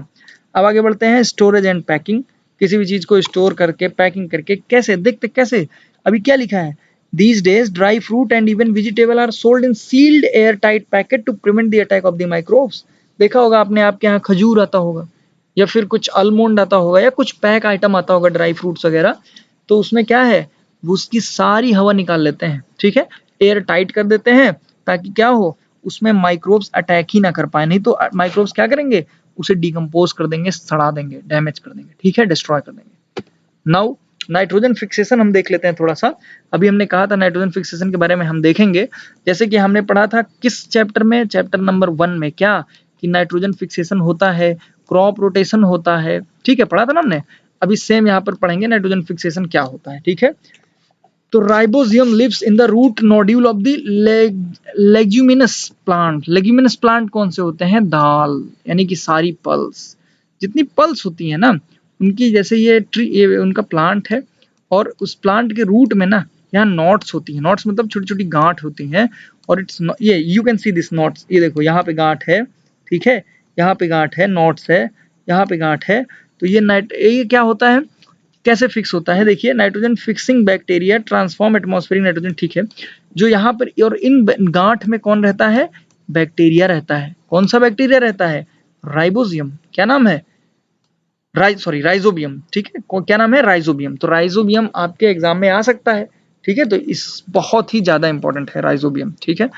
Speaker 1: अब आगे बढ़ते हैं, स्टोरेज एंड पैकिंग। किसी भी चीज को स्टोर करके पैकिंग करके कैसे देखते, कैसे? अभी क्या लिखा है? These days, dry fruit and even vegetable are sold in sealed airtight packet to prevent the attack of the microbes. देखा होगा आपने, आपके यहाँ खजूर आता होगा या फिर कुछ आलमंड आता होगा या कुछ पैक आइटम आता होगा, ड्राई फ्रूट्स वगैरह। तो उसमें क्या है? वो उसकी सारी हवा निकाल लेते हैं, ठीक है, एयर टाइट कर देते हैं, ताकि क्या हो, उसमें माइक्रोब्स अटैक ही ना कर पाए। नहीं तो माइक्रोब्स क्या करेंगे? उसे डिकम्पोज कर देंगे, सड़ा देंगे, डैमेज कर देंगे, ठीक है, डिस्ट्रॉय कर देंगे। नाउ नाइट्रोजन फिक्सेशन हम देख लेते हैं थोड़ा सा। अभी हमने कहा था नाइट्रोजन फिक्सेशन के बारे में हम देखेंगे। जैसे कि हमने पढ़ा था किस चैप्टर में? चैप्टर नंबर 1 में, क्या कि नाइट्रोजन फिक्सेशन होता है, क्रॉप रोटेशन होता है, ठीक है, पढ़ा था ना हमने। अभी सेम यहाँ पर पढ़ेंगे नाइट्रोजन फिक्सेशन क्या होता है, ठीक है। तो rhizobium lives in the root nodule of the leguminous plant. Leguminous plant कौन से होते हैं? दाल, यानी कि सारी पल्स, जितनी पल्स होती है ना उनकी, जैसे ये ट्री, ये उनका प्लांट है, और उस प्लांट के रूट में ना यहाँ नॉट्स होती हैं। नॉट्स मतलब छोटी छोटी गांठ होती हैं। और इट्स ये you can see this knots, ये देखो यहाँ पे गांठ है, ठीक है, यहाँ पे गांठ है, नॉट्स है, यहाँ पे गांठ है। तो ये क्या होता है, कैसे फिक्स होता है? देखिए, nitrogen fixing bacteria transform atmospheric nitrogen, ठीक है। जो यहाँ पर और इन गांठ में कौन रहता है? बैक्टीरिया रहता है। कौन सा बैक्टीरिया रहता है? राइबोजियम। क्या नाम है? राइजोबियम, ठीक है। क्या नाम है? राइजोबियम। तो राइजोबियम आपके एग्जाम में आ सकता है, ठीक है। तो इस बहुत ही ज्यादा इंपॉर्टेंट है राइजोबियम, ठीक है।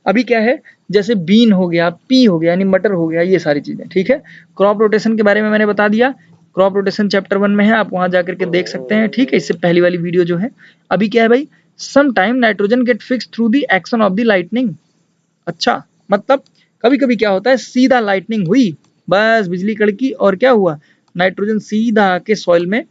Speaker 1: अभी क्या है, जैसे बीन हो गया, पी हो गया यानी मटर हो गया, ये सारी चीजें, ठीक है। क्रॉप रोटेशन के बारे में मैंने बता दिया, क्रॉप रोटेशन चैप्टर 1 में है, आप वहां जाकर के देख सकते हैं, ठीक है, इससे पहली वाली वीडियो जो है। अभी क्या है भाई, some time nitrogen get fix through the action of the lightning. अच्छा, मतलब कभी कभी क्या होता है, सीधा लाइटनिंग हुई, बस बिजली कड़की, और क्या हुआ, नाइट्रोजन सीधा आके सॉइल में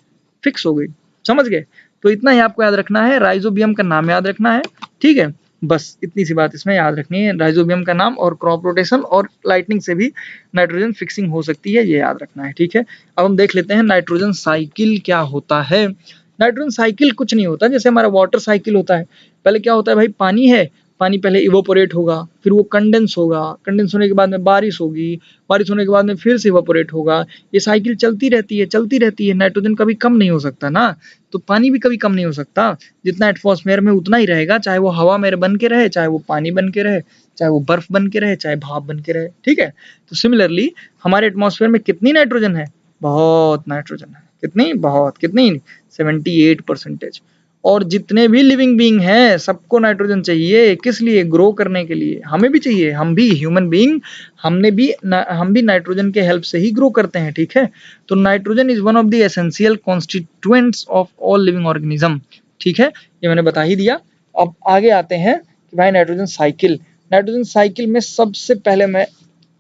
Speaker 1: फिक्स हो गई। समझ गए? तो इतना ही आपको याद रखना है, राइजोबियम का नाम याद रखना है, ठीक है। बस इतनी सी बात इसमें याद रखनी है, राइजोबियम का नाम, और क्रॉप रोटेशन और लाइटनिंग से भी नाइट्रोजन फिक्सिंग हो सकती है, ये याद रखना है, ठीक है। अब हम देख लेते हैं नाइट्रोजन साइकिल क्या होता है। नाइट्रोजन साइकिल कुछ नहीं होता, जैसे हमारा वाटर साइकिल होता है। पहले क्या होता है भाई, पानी है, पानी पहले इवोपोरेट होगा, फिर वो कंडेंस होगा, कंडेंस होने के बाद में बारिश होगी, बारिश होने के बाद में फिर से इवोपोरेट होगा। ये साइकिल चलती रहती है, चलती रहती है। नाइट्रोजन कभी कम नहीं हो सकता ना, तो पानी भी कभी कम नहीं हो सकता। जितना एटमॉस्फेयर में उतना ही रहेगा, चाहे वो हवा में बन के रहे, चाहे वो पानी बन के रहे, चाहे वो बर्फ बन के रहे, चाहे भाप बन के रहे, ठीक है। तो सिमिलरली हमारे एटमॉस्फेयर में कितनी नाइट्रोजन है? बहुत नाइट्रोजन है। कितनी? बहुत। कितनी? 78%। और जितने भी लिविंग बीइंग हैं सबको नाइट्रोजन चाहिए, किस लिए? ग्रो करने के लिए। हमें भी चाहिए, हम भी ह्यूमन बीइंग, हम भी नाइट्रोजन के हेल्प से ही ग्रो करते हैं, ठीक है। तो nitrogen is one of the essential constituents of all living organism, ठीक है, ये मैंने बता ही दिया। अब आगे आते हैं कि भाई नाइट्रोजन साइकिल, नाइट्रोजन साइकिल में सबसे पहले मैं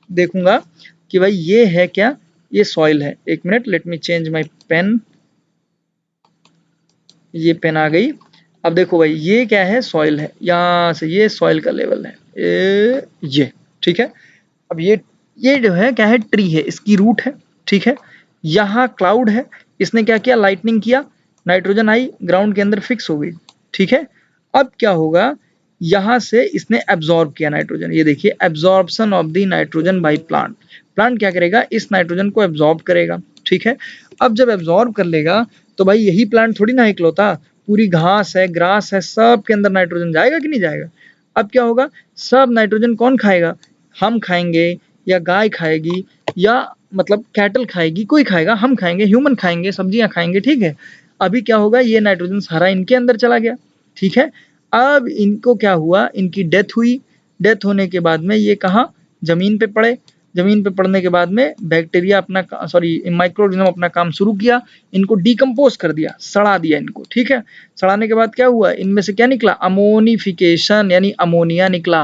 Speaker 1: देखूंगा कि भाई ये है क्या, ये सॉइल है। एक minute, let me change my pen, ये पेन आ गई। अब देखो भाई, ये क्या है? सॉइल है, यहाँ से ये सॉइल का लेवल है, ये, ठीक है। अब ये जो है क्या है? ट्री है, इसकी रूट है, ठीक है। यहाँ क्लाउड है, इसने क्या किया? लाइटनिंग किया, नाइट्रोजन आई, ग्राउंड के अंदर फिक्स हो गई, ठीक है। अब क्या होगा, यहाँ से इसने एब्जॉर्ब किया नाइट्रोजन, ये देखिए, absorption of the nitrogen by plant. Plant क्या करेगा? इस नाइट्रोजन को एब्जॉर्ब करेगा, ठीक है। अब जब एब्जॉर्ब कर लेगा तो भाई यही प्लांट थोड़ी ना इकलौता, पूरी घास है, ग्रास है, सब के अंदर नाइट्रोजन जाएगा कि नहीं जाएगा? अब क्या होगा, सब नाइट्रोजन कौन खाएगा? हम खाएंगे, या गाय खाएगी, या मतलब कैटल खाएगी, कोई खाएगा, हम खाएंगे, ह्यूमन खाएंगे, सब्जियां खाएंगे, ठीक है। अभी क्या होगा, ये नाइट्रोजन सारा इनके अंदर चला गया, ठीक है। अब इनको क्या हुआ, इनकी डेथ हुई, डेथ होने के बाद में ये कहाँ? जमीन पे पड़े। जमीन पे पड़ने के बाद में बैक्टीरिया अपना माइक्रो ऑर्गेनिज्म अपना काम शुरू किया, इनको डिकम्पोज कर दिया, सड़ा दिया इनको, ठीक है। सड़ाने के बाद क्या हुआ, इनमें से क्या निकला, अमोनिफिकेशन यानी अमोनिया निकला,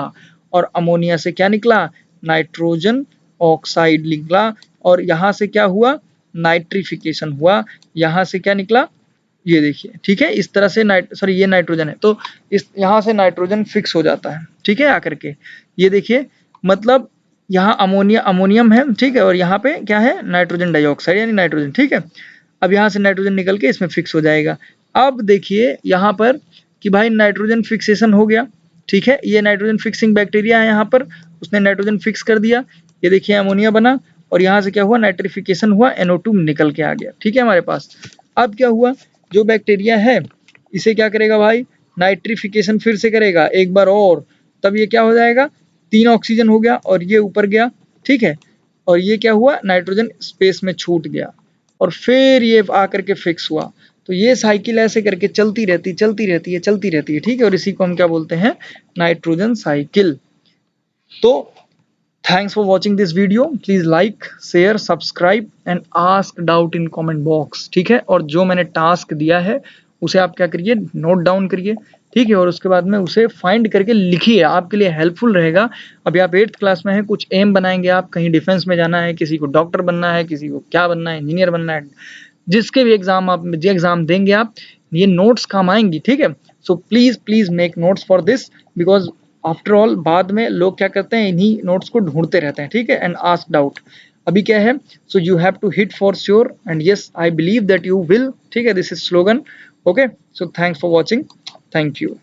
Speaker 1: और अमोनिया से क्या निकला, नाइट्रोजन ऑक्साइड निकला, और यहाँ से क्या हुआ, नाइट्रिफिकेशन हुआ, यहाँ से क्या निकला, ये देखिए, ठीक है। इस तरह से ये नाइट्रोजन है, तो इस यहाँ से नाइट्रोजन फिक्स हो जाता है, ठीक है, आकर के ये देखिए, मतलब यहाँ अमोनियम है, ठीक है, और यहाँ पे क्या है, नाइट्रोजन डाइऑक्साइड यानी नाइट्रोजन, ठीक है। अब यहाँ से नाइट्रोजन निकल के इसमें फिक्स हो जाएगा। अब देखिए यहाँ पर कि भाई नाइट्रोजन फिक्सेशन हो गया, ठीक है, ये नाइट्रोजन फिक्सिंग बैक्टीरिया है, यहाँ पर उसने नाइट्रोजन फिक्स कर दिया, ये देखिए अमोनिया बना, और यहाँ से क्या हुआ, नाइट्रिफिकेशन हुआ, NO2 निकल के आ गया, ठीक है हमारे पास। अब क्या हुआ, जो बैक्टीरिया है इसे क्या करेगा भाई, नाइट्रिफिकेशन फिर से करेगा एक बार और, तब ये क्या हो जाएगा, 3 ऑक्सीजन हो गया, और ये ऊपर गया, ठीक है, और ये क्या हुआ, नाइट्रोजन स्पेस में छूट गया, और फिर ये आकर के फिक्स हुआ। तो ये साइकिल ऐसे करके चलती रहती है, ठीक है, और इसी को हम क्या बोलते हैं, नाइट्रोजन साइकिल। तो thanks for watching this video, please like, share, subscribe and ask doubt in comment box, ठीक है। और जो मैंने टास्क दिया है उसे आप क्या करिए, नोट डाउन करिए, ठीक है, और उसके बाद में उसे फाइंड करके लिखिए, आपके लिए हेल्पफुल रहेगा। अभी आप 8th क्लास में हैं, कुछ एम बनाएंगे आप, कहीं डिफेंस में जाना है, किसी को डॉक्टर बनना है, किसी को क्या बनना है, इंजीनियर बनना है, जिसके भी एग्जाम आप जो एग्जाम देंगे आप, ये नोट्स काम आएंगी, ठीक है। So please make notes for this, because after all बाद में लोग क्या करते हैं, इन्हीं नोट्स को ढूंढते रहते हैं, ठीक है, एंड आस्क डाउट। अभी क्या है, so you have to hit for sure and yes I believe that you will, ठीक है, this is slogan, okay. So thanks for watching, thank you.